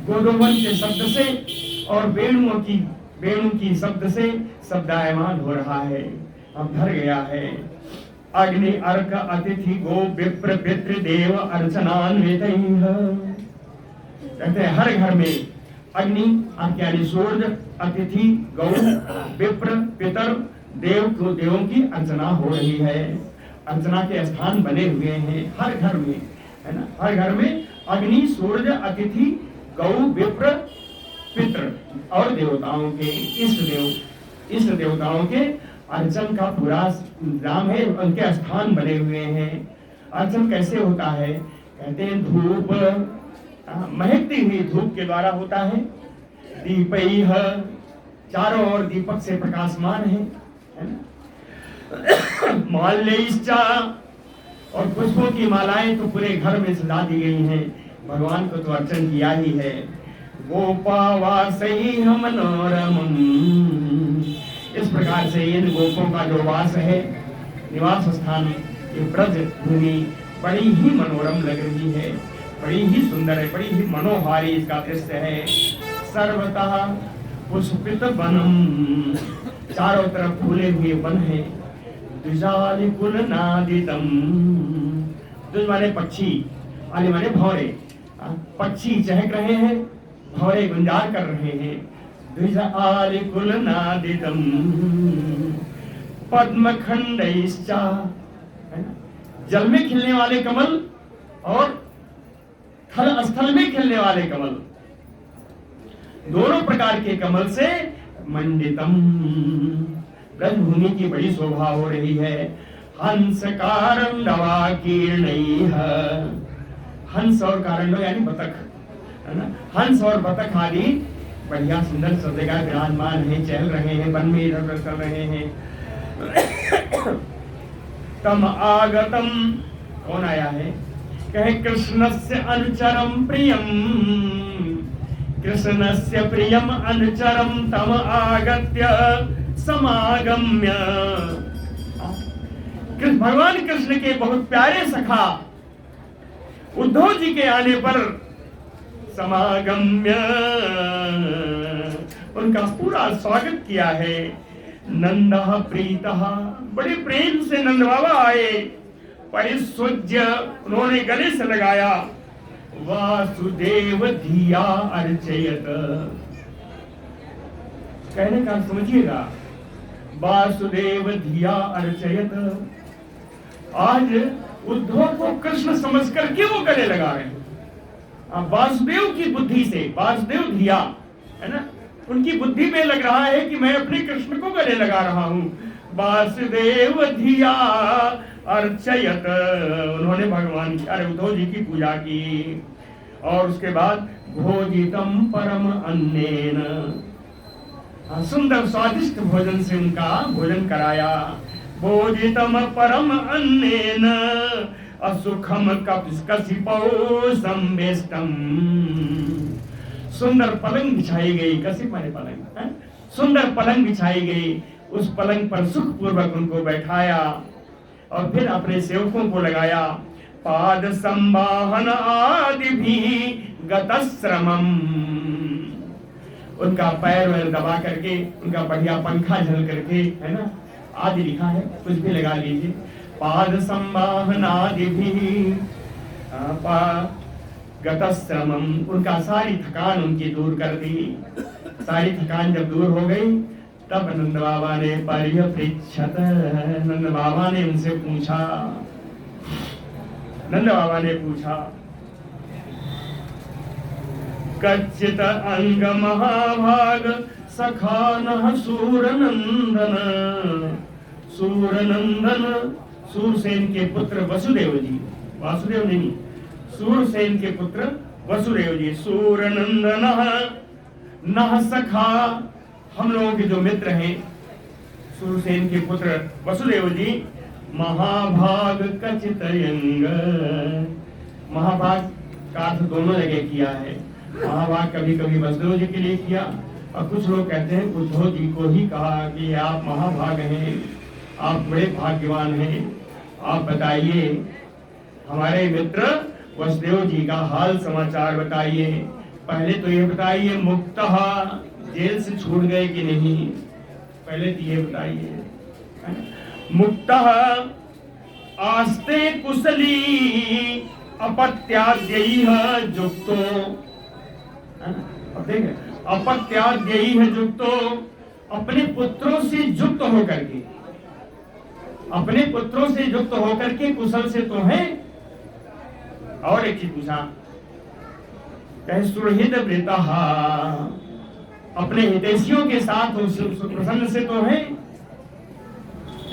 गोदोहन के शब्द से और वेणु की शब्द से शब्दायमान हो रहा है, अब भर गया है। अग्नि अर्क अतिथि गो विप्र पितृ देव अर्चनान्वितैः, कहते हैं हर घर में अग्नि यानी सूर्य, अतिथि गौ, विप्र पितर देव को देवों की अर्चना हो रही है। अर्चना के स्थान बने हुए हैं हर घर में, है ना, हर घर में अग्नि, सूर्य, अतिथि, गौ, विप्र, पितृ और देवताओं के इष्ट देवताओं के अर्चन का पूरा नाम है, उनके स्थान बने हुए हैं। अर्चन कैसे होता है? कहते हैं धूप, महकती हुई धूप के द्वारा होता है। दीपैः, चारों ओर दीपक से प्रकाशमान है ना। माल्यैश्च, और पुष्पों की मालाएं तो पूरे घर में सजा दी गई हैं, भगवान को तो अर्चन किया ही है। गोपावासैः मनोरमम्, इस प्रकार से इन गोपों का जो वास है, निवास स्थान, ये ब्रज भूमि बड़ी ही मनोरम लग रही है, बड़ी ही सुंदर है, बड़ी ही मनोहारी इसका दृश्य है। सर्वतः पुष्पित वनम, चारों तरफ फूले हुए वन है। द्विजालिकुल नादितम, द्विज माने पक्षी, आलि माने भौरे, पक्षी चहक रहे हैं, भौरे गुंजार कर रहे हैं। द्विजालिकुल नादितम पद्मखंडैश्च, जल में खिलने वाले कमल और थल स्थल में खिलने वाले कमल, दोनों प्रकार के कमल से मंडितम, ब्रजभूमि की बड़ी शोभा हो रही है। हंस कारंडवा कीर्णैः, हंस और कारंडव यानी बतख, है ना, हंस और बतख आदि बढ़िया सुंदर सब जगह विराजमान है, चल रहे हैं, वन में इधर उधर कर रहे हैं। तम आगतम, कौन आया है? कहे कृष्णस्य अनुचरम प्रियम, कृष्णस्य प्रियम अनुचरम तम आगत्य समागम्य। भगवान कृष्ण के बहुत प्यारे सखा उद्धव जी के आने पर समागम्य उनका पूरा स्वागत किया है। नंदः प्रीतः, बड़े प्रेम से नंद बाबा आए। परिस्वज्य, उन्होंने गले से लगाया। वासुदेव धिया अर्चयत, कहने का समझिएगा, वासुदेव धिया अर्चयत। आज उद्धव को कृष्ण समझ करके वो गले लगा रहे हैं। वासुदेव की बुद्धि से, वासुदेव धिया है ना, उनकी बुद्धि में लग रहा है कि मैं अपने कृष्ण को गले लगा रहा हूं। वासुदेव धिया अर्चयत, उन्होंने भगवान की, अरे उद्धव जी की पूजा की। और उसके बाद भोजितम परम अन्नेन, सुंदर स्वादिष्ट भोजन से उनका भोजन कराया। भोजितम परम अन्नेन असुखम कसिपौ संवेष्टम, सुंदर पलंग बिछाई गई। कसिप माने पलंग है? सुंदर पलंग बिछाई गई। उस पलंग पर सुख पूर्वक उनको बैठाया और फिर अपने सेवकों को लगाया। पाद संवाहन आदि भी गतश्रमम, उनका पैर वैर दबा करके, उनका बढ़िया पंखा झल करके, है ना, आदि लिखा है, कुछ भी लगा लीजिए। पाद संवाहन आदि भी गतश्रमम, उनका सारी थकान उनकी दूर कर दी। सारी थकान जब दूर हो गई तब नंद बाबा ने परिपृच्छत, नंद बाबा ने उनसे पूछा, नंद बाबा ने पूछा, कच्चित अंग महाभाग सखा नः सूरनंदन, सूरनंदन सूरसेन के पुत्र वसुदेव जी, वासुदेव नहीं, सूरसेन के पुत्र वसुदेव जी। सूरनंदन नः सखा, हम लोगों के जो मित्र हैं, सूरसेन के पुत्र वसुदेव जी। महाभाग कचित अंग, महाभाग का अर्थ दोनों जगह किया है। महाभाग कभी कभी वसुदेव जी के लिए किया और कुछ लोग कहते हैं उद्धव जी को ही कहा कि आप महाभाग हैं, आप बड़े भाग्यवान हैं। आप बताइए, हमारे मित्र वसुदेव जी का हाल समाचार बताइए। पहले तो ये बताइए, मुक्तः, जेल से छूट गए कि नहीं, पहले तो ये बताइए। मुक्तः आस्ते कुशली अपत्याद्यैः जुक्तो, अपत्याद्यैः जुक्तो, अपने पुत्रों से युक्त होकर के, अपने पुत्रों से युक्त होकर के कुशल से तो है। और एक चीज पूछा, कहे सुहृद वृतः, अपने हितैषियों के साथ प्रसन्न से तो है।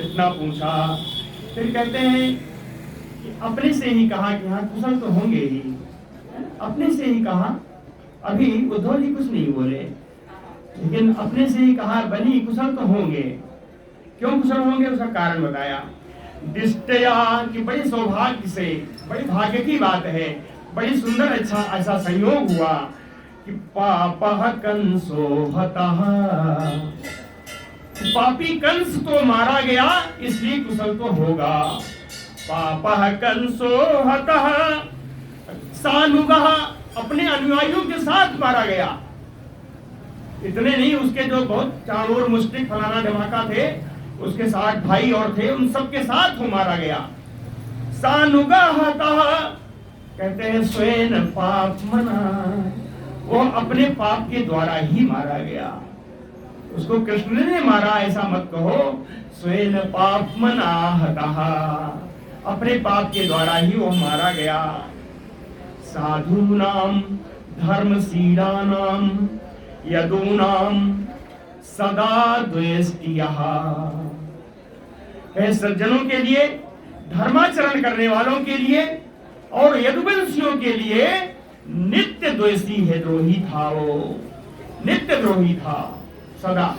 इतना पूछा, फिर कहते हैं कि अपने से ही कहा कि हाँ कुशल तो होंगे ही, अपने से ही कहा। अभी उद्धव जी कुछ नहीं बोले, लेकिन अपने से ही कहा बनी कुशल तो होंगे। क्यों कुशल होंगे, उसका कारण बताया। दिष्टया, कि बड़ी सौभाग्य से, बड़ी भाग्य की बात है, बड़ी सुंदर अच्छा ऐसा संयोग हुआ कि पापः कंसो हतः, पापी कंस तो मारा गया, इसलिए कुशल तो होगा। पापः कंसो हतः सानुगः, अपने अनुयायियों के साथ मारा गया। इतने नहीं, उसके जो बहुत चाणूर मुष्टिक फलाना धमाका थे, उसके साथ भाई और थे, उन सबके साथ वो मारा गया। सानुगः हतः, कहते हैं स्वयं पाप मना, वो अपने पाप के द्वारा ही मारा गया। उसको कृष्ण ने मारा ऐसा मत कहो, स्वयं पाप मना हतः, अपने पाप के द्वारा ही वो मारा गया। साधूनाम धर्मशीलानाम यदूनाम सदा द्वेष्टियः, सज्जनों के लिए, धर्माचरण करने वालों के लिए और यदुवंशियों के लिए नित्य द्वेषी है, द्रोही था वो, नित्य द्रोही था, सदा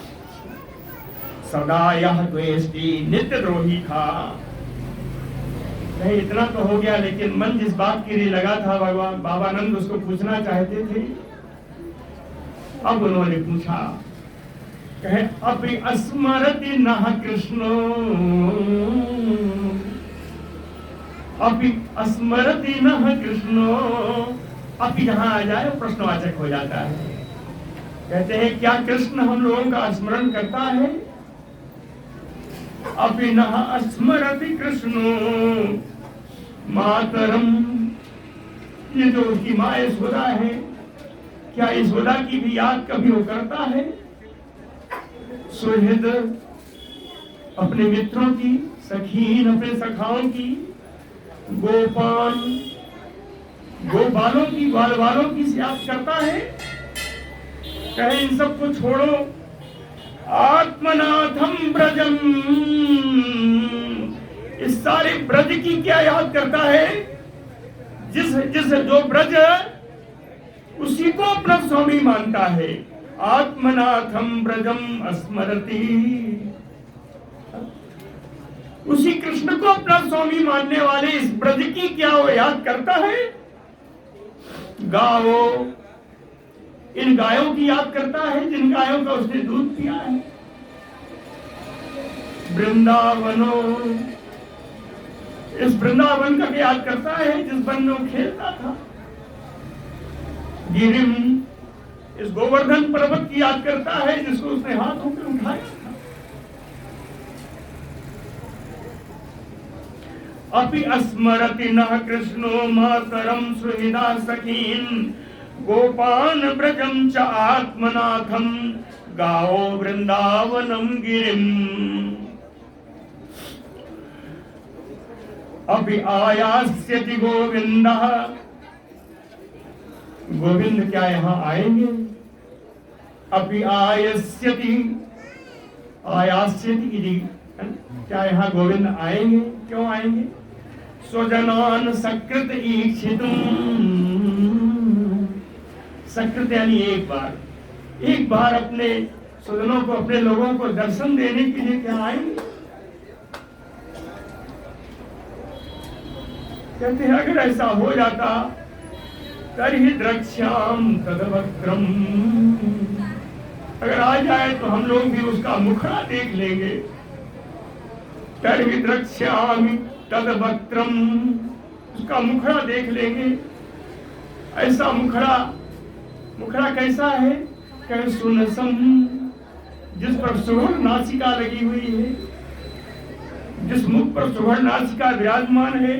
सदा यह द्वेष्टि, नित्य द्रोही था। नहीं इतना तो हो गया, लेकिन मन जिस बात के लिए लगा था, भगवान बाबानंद उसको पूछना चाहते थे अब उन्होंने पूछा, कहे अपि स्मरति नः कृष्णो, अपि स्मरति नः कृष्णो। अपि जहां आ जाए प्रश्नवाचक हो जाता है। कहते हैं क्या कृष्ण हम लोगों का स्मरण करता है? अपि नः स्मरति कृष्णो मातरम। ये जो उसकी माँ यशोदा है, क्या यशोदा की भी याद कभी वो करता है? सुहृद अपने मित्रों की, सखीन अपने सखाओं की, गोपान गोपालों की, ग्वाल वालों की याद करता है। कहे इन सबको छोड़ो, आत्मनाथम ब्रजम, इस सारे ब्रज की क्या याद करता है? जिस जो ब्रज उसी को अपना स्वामी मानता है। आत्मनाथम ब्रजम स्मरति, उसी कृष्ण को अपना स्वामी मानने वाले इस ब्रज की क्या वो याद करता है? गाओ, इन गायों की याद करता है जिन गायों का उसने दूध पिया है। वृंदावनो, इस वृंदावन का याद करता है जिस वन में वो खेलता था। गिरिम, इस गोवर्धन पर्वत की याद करता है जिसको उसने हाथों पे उठाया था। अपि स्मरति नः कृष्णो मातरम सुहृदा सखीन, गोपान ब्रजम च आत्मनाथम गाओ वृंदावनम गिरिम। अपि आयास्यति गोविंदः, गोविंद क्या यहाँ आएंगे? अपि आयास्यति, आयास्यति, क्या यहाँ गोविंद आएंगे? क्यों आएंगे? स्वजनान सकृत ईक्षितुम, सकृत यानी एक बार अपने स्वजनों को, अपने लोगों को दर्शन देने के लिए क्या आएंगे? कहते हैं अगर ऐसा हो जाता तर्हि द्रक्ष्याम तदवक्त्रम, अगर आ जाए तो हम लोग भी उसका मुखड़ा देख लेंगे। तर्हि द्रक्ष्यामि तदवक्त्रम, उसका मुखड़ा देख लेंगे। ऐसा मुखड़ा कैसा है? कहे सुनसम, जिस पर सुवर्ण नासिका लगी हुई है, जिस मुख पर सुवर्ण नासिका विराजमान है।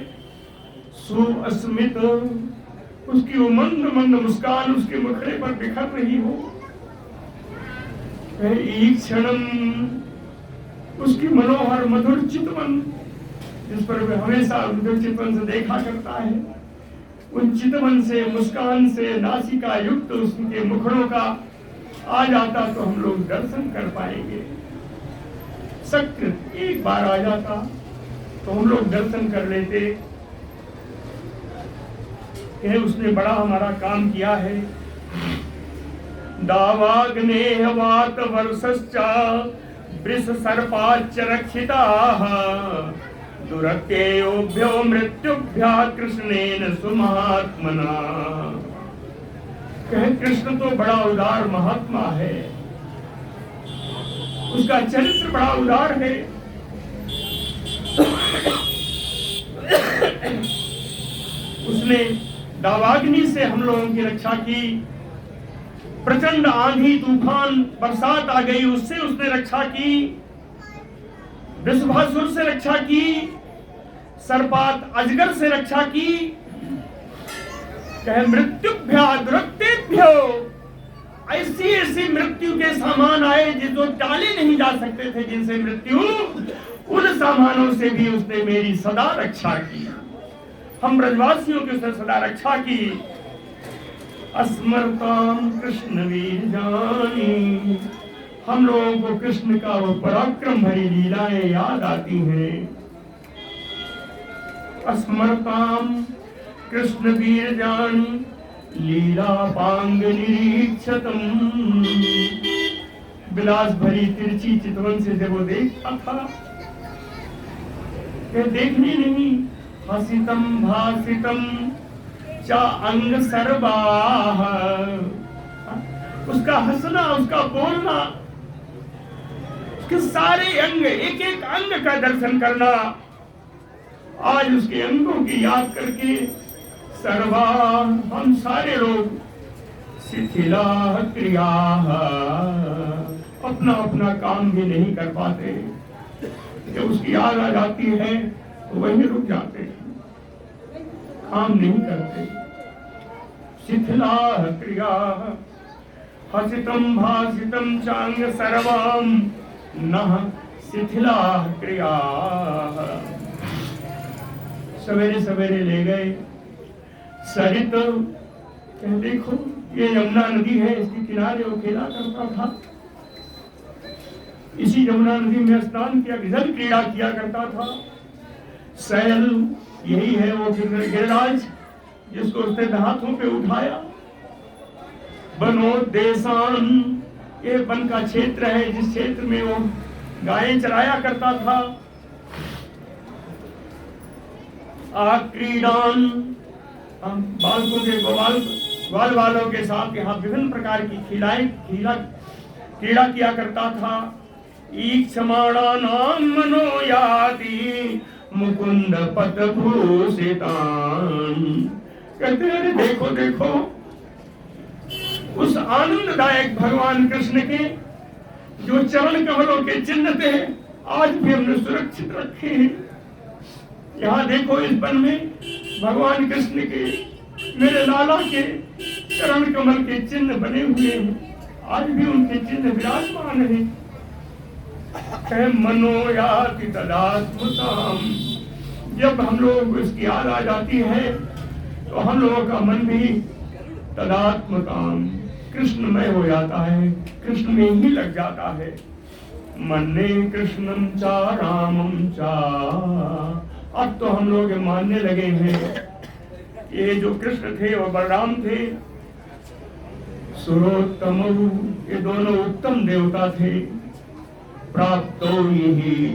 सुअस्मित, उसकी वो मंद मंद मुस्कान उसके मुखड़े पर बिखर रही हो। ईक्षणम, उसकी मनोहर मधुर चितवन, जिस पर वे हमेशा मधुर चितवन से देखा करता है। उन चितवन से, मुस्कान से नासिका युक्त उसके मुखड़ों का आ जाता तो हम लोग दर्शन कर पाएंगे। सकृत एक बार आ जाता तो हम लोग दर्शन कर लेते। यह उसने बड़ा हमारा काम किया है। दावाग्नेह वात वर्षश्चा वृष सर्पाच्च रक्षिताः, दुरत्ययोभ्यो मृत्युभ्या कृष्णेन सुमहात्मना। कहे कृष्ण तो बड़ा उदार महात्मा है, उसका चरित्र बड़ा उदार है। उसने दावाग्नि से हम लोगों की रक्षा की। प्रचंड आंधी तूफान बरसात आ गई, उससे उसने रक्षा की। वृषभासुर से रक्षा की, सर्पात अजगर से रक्षा की। कहे मृत्युभ्या दुरक्तेभ्यो, ऐसी ऐसी मृत्यु के सामान आए जिसको टाले नहीं जा सकते थे, जिनसे मृत्यु, उन सामानों से भी उसने मेरी सदा रक्षा की। हम ब्रजवासियों की उसने सदा रक्षा की। अस्मरताम कृष्ण वीर जानी, हम लोगों को कृष्ण का वो पराक्रम भरी लीलाएं याद आती हैं। अस्मरताम कृष्ण वीर जानी लीला पांग निरीक्षतम। विलास भरी तिरछी चितवन से जब वो देखता था, देखनी नहीं। हसितम भासितम चा अंग सर्वाह, उसका हंसना, उसका बोलना, उसके सारे अंग, एक एक अंग का दर्शन करना। आज उसके अंगों की याद करके सर्वा हम सारे लोग शिथिला क्रिया अपना अपना काम भी नहीं कर पाते। जब उसकी याद आ जाती है तो वहीं रुक जाते हैं, काम नहीं करते। शिथिला क्रिया हसितम भासितम चांग सर्वम नः शिथिला क्रिया। सवेरे सवेरे ले गए सरित, कह देखो ये यमुना नदी है, इसके किनारे वो खेला करता था, इसी यमुना नदी में स्नान किया, इधर क्रीड़ा किया करता था। सैल यही है वो गिरिराज जिसको उसने हाथों पे उठाया। बनोदेशान, ये वन का क्षेत्र है जिस क्षेत्र में वो गायें चराया करता था। आक्रीडान, हम बालकों के ग्वाल वालों के साथ यहाँ विभिन्न प्रकार की क्रीड़ा किया करता था। ईक्षमाणानां मनोयाति मुकुंद पथ भूषितान, कहते हैं देखो देखो उस आनंददायक भगवान कृष्ण के जो चरण कमलों के चिन्ह थे आज भी हमने सुरक्षित रखे हैं। यहाँ देखो इस वन में भगवान कृष्ण के, मेरे लाला के चरण कमल के चिन्ह बने हुए हैं, आज भी उनके चिन्ह विराजमान है। मनोयाति तदात्मताम, जब हम लोग इसकी याद आ जाती है तो हम लोगों का मन भी तदात्मताम कृष्णमय हो जाता है, कृष्ण में ही लग जाता है। मन्ने कृष्णम चा रामम चा, अब तो हम लोग मानने लगे हैं ये जो कृष्ण थे वो बलराम थे, सुरोत्तम, ये दोनों उत्तम देवता थे। प्राप्त यही,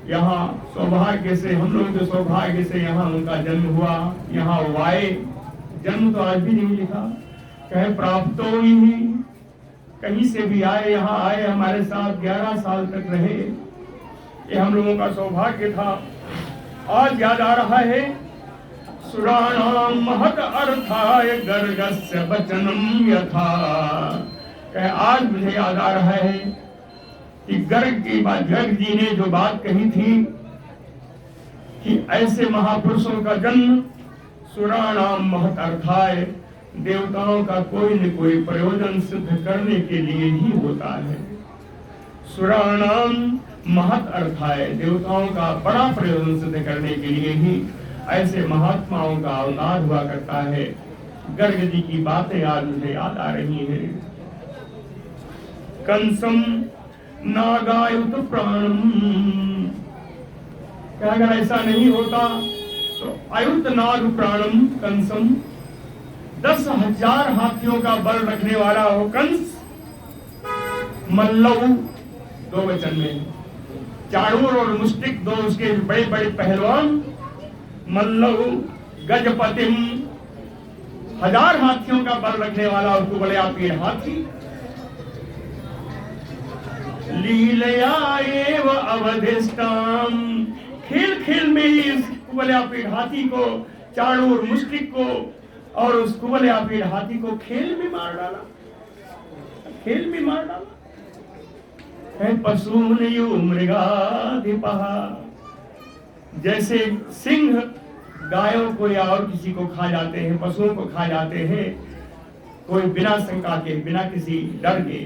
यहाँ सौभाग्य से, हम लोग के सौभाग्य से यहाँ उनका जन्म हुआ, यहाँ वो आए, जन्म तो आज भी नहीं लिखा, कहे प्राप्त यही, कहीं से भी आए, यहाँ आए, हमारे साथ 11 साल तक रहे, ये हम लोगों का सौभाग्य था। आज याद आ रहा है सुराणाम महत अर्थाय गर्गस्य वचनम यथा, आज मुझे याद आ रहा है कि गर्ग की बात, गर्ग जी ने जो बात कही थी कि ऐसे महापुरुषों का जन्म सुराणाम महत अर्थाय, देवताओं का कोई न कोई प्रयोजन सिद्ध करने के लिए ही होता है। सुराणाम महत अर्थाय, देवताओं का बड़ा प्रयोजन सिद्ध करने के लिए ही ऐसे महात्माओं का अवतार हुआ करता है। गर्ग जी की बातें आज मुझे याद आ रही है। कंसम नागायुत प्राणम, अगर ऐसा नहीं होता तो अयुत नाग प्राणम कंसम, 10,000 हाथियों का बल रखने वाला हो कंस। मल्लव, 2 वचन में, चाणूर और मुष्टिक, 2 उसके बड़े बड़े पहलवान। मल्लव गजपतिम, 1000 हाथियों का बल रखने वाला और कुबड़या पीड़ हाथी। लीलया एव अवधिष्टाम, खेल खेल में ही इस कुबड़या पीड़ हाथी को, चाणूर मुष्टिक को और उस कुबड़या पीड़ हाथी को खेल में मार डाला, खेल में मार डाला। पशुन यु मृगाधिपः, जैसे सिंह गायों को या और किसी को खा जाते हैं, पशुओं को खा जाते हैं, कोई बिना शंका के, बिना किसी डर के,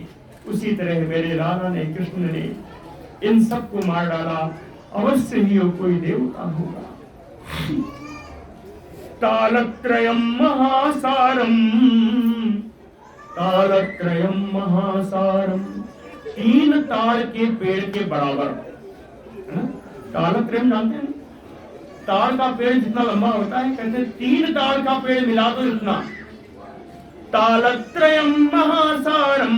उसी तरह मेरे लाला ने, कृष्ण ने इन सबको मार डाला। अवश्य ही वो कोई देवता होगा। तालत्रयम महासारम, तालत्रयम महासारम, 3 ताड़ के पेड़ के बराबर। तालत्रयम जानते हैं, ताड़ का पेड़ जितना लंबा होता है, कहते हैं 3 ताड़ का पेड़ मिला दो इतना। तालत्रयम महासारम,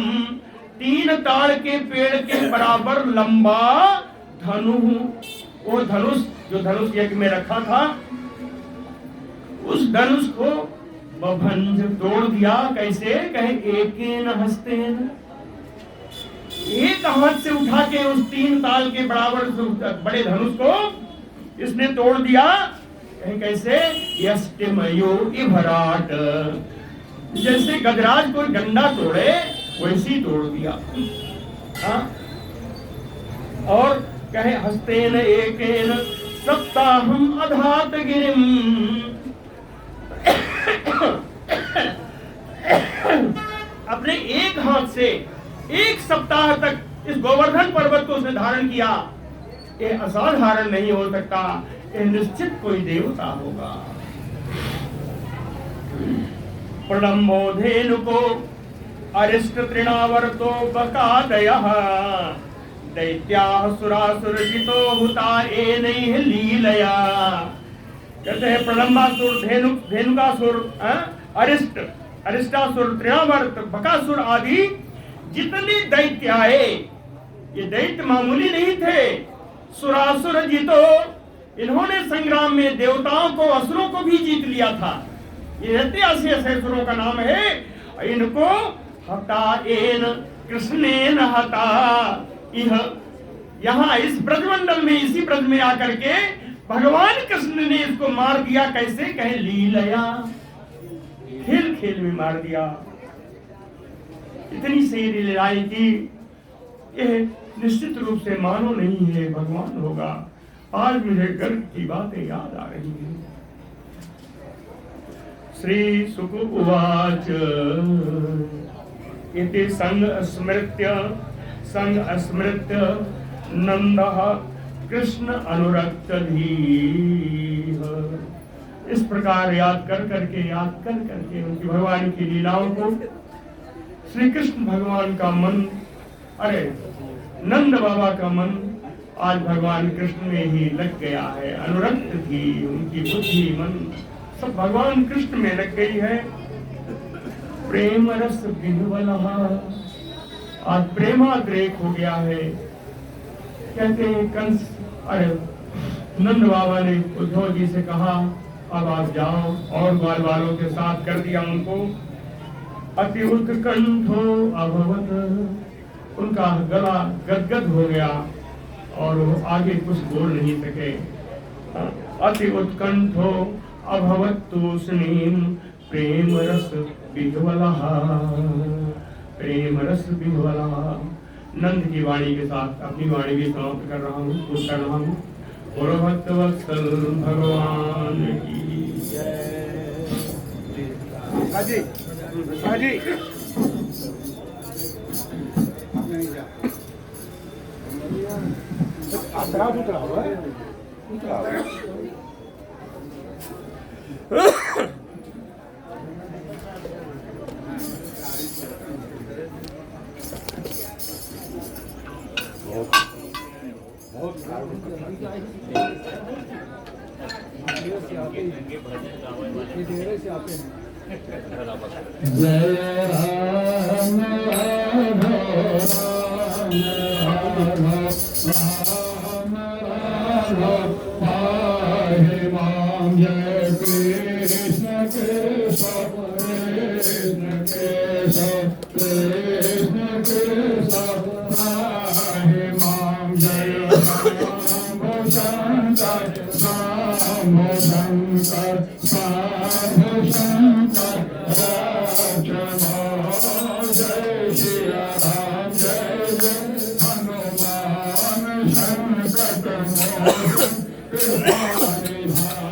3 ताड़ के पेड़ के बराबर लंबा धनु, वो धनुष जो धनुष यज्ञ में रखा था, उस धनुष को बभंज तोड़ दिया कैसे, कहे एकेन हस्तेन, एक हाथ से उठा के उस 3 ताल के बराबर बड़े धनुष को इसने तोड़ दिया। कहे कैसे, यष्टिमयो इभराट, जैसे गजराज कोई डंडा तोड़े वैसी तोड़ दिया। हाँ? और कहे हस्तेन एकेन सप्ताहम अधात गिरिम, अपने एक हाथ से 1 सप्ताह तक इस गोवर्धन पर्वत को उसने धारण किया। ये असाधारण नहीं हो सकता, ये निश्चित कोई देवता होगा। प्रलंबो धेनु को अरिष्ट तृणावर्तो बकादयः, दैत्याः सुरासुरजितो हुता एनैः लीलया। कहते हैं प्रलंबासुर, धेनुकासुर, अरिष्टासुर, तृणावर्त, बकासुर आदि जितने दैत्य आए, ये दैत्य मामूली नहीं थे। सुरासुर जीतो, इन्होंने संग्राम में देवताओं को, असुरों को भी जीत लिया था। ये 83 असुरों का नाम है। इनको हता एन कृष्णेन हता, यहाँ इस ब्रजमंडल में, इसी ब्रज में आकर के भगवान कृष्ण ने इसको मार दिया। कैसे, कहे लीलया, खेल खेल में मार दिया। इतनी सही लीलाएं की, यह निश्चित रूप से मानो नहीं है, भगवान होगा। आज मुझे गर्व की बातें याद आ रही हैं। श्री सुक उवाच इति संग स्मृत्य नंदः कृष्ण अनुरक्त धीः। इस प्रकार याद कर करके उनकी भगवान की लीलाओं को श्री कृष्ण भगवान का मन, अरे नंद बाबा का मन आज भगवान कृष्ण में ही लग गया है। अनुरक्त थी उनकी बुद्धि, मन सब भगवान कृष्ण में लग गई है। प्रेम रस विह्वलः, आज प्रेमाद्रेक हो गया है। कहते हैं कंस, अरे नंद बाबा ने उद्धव जी से कहा अब आप जाओ, और बाल बालों के साथ कर दिया उनको। अति उत्कंठो अभवत, उनका गला गदगद हो गया और वो आगे कुछ बोल नहीं सके। अति उत्कंठो अभवत तूष्णीम प्रेम रस विह्वलः, प्रेम रस विह्वलः। नंद की वाणी के साथ अपनी वाणी भी समाप्त कर रहा हूँ। और भक्त वत्सल भगवान की जय। हाजी हाजी उतरा हुआ है, उतरा हुआ है। Hare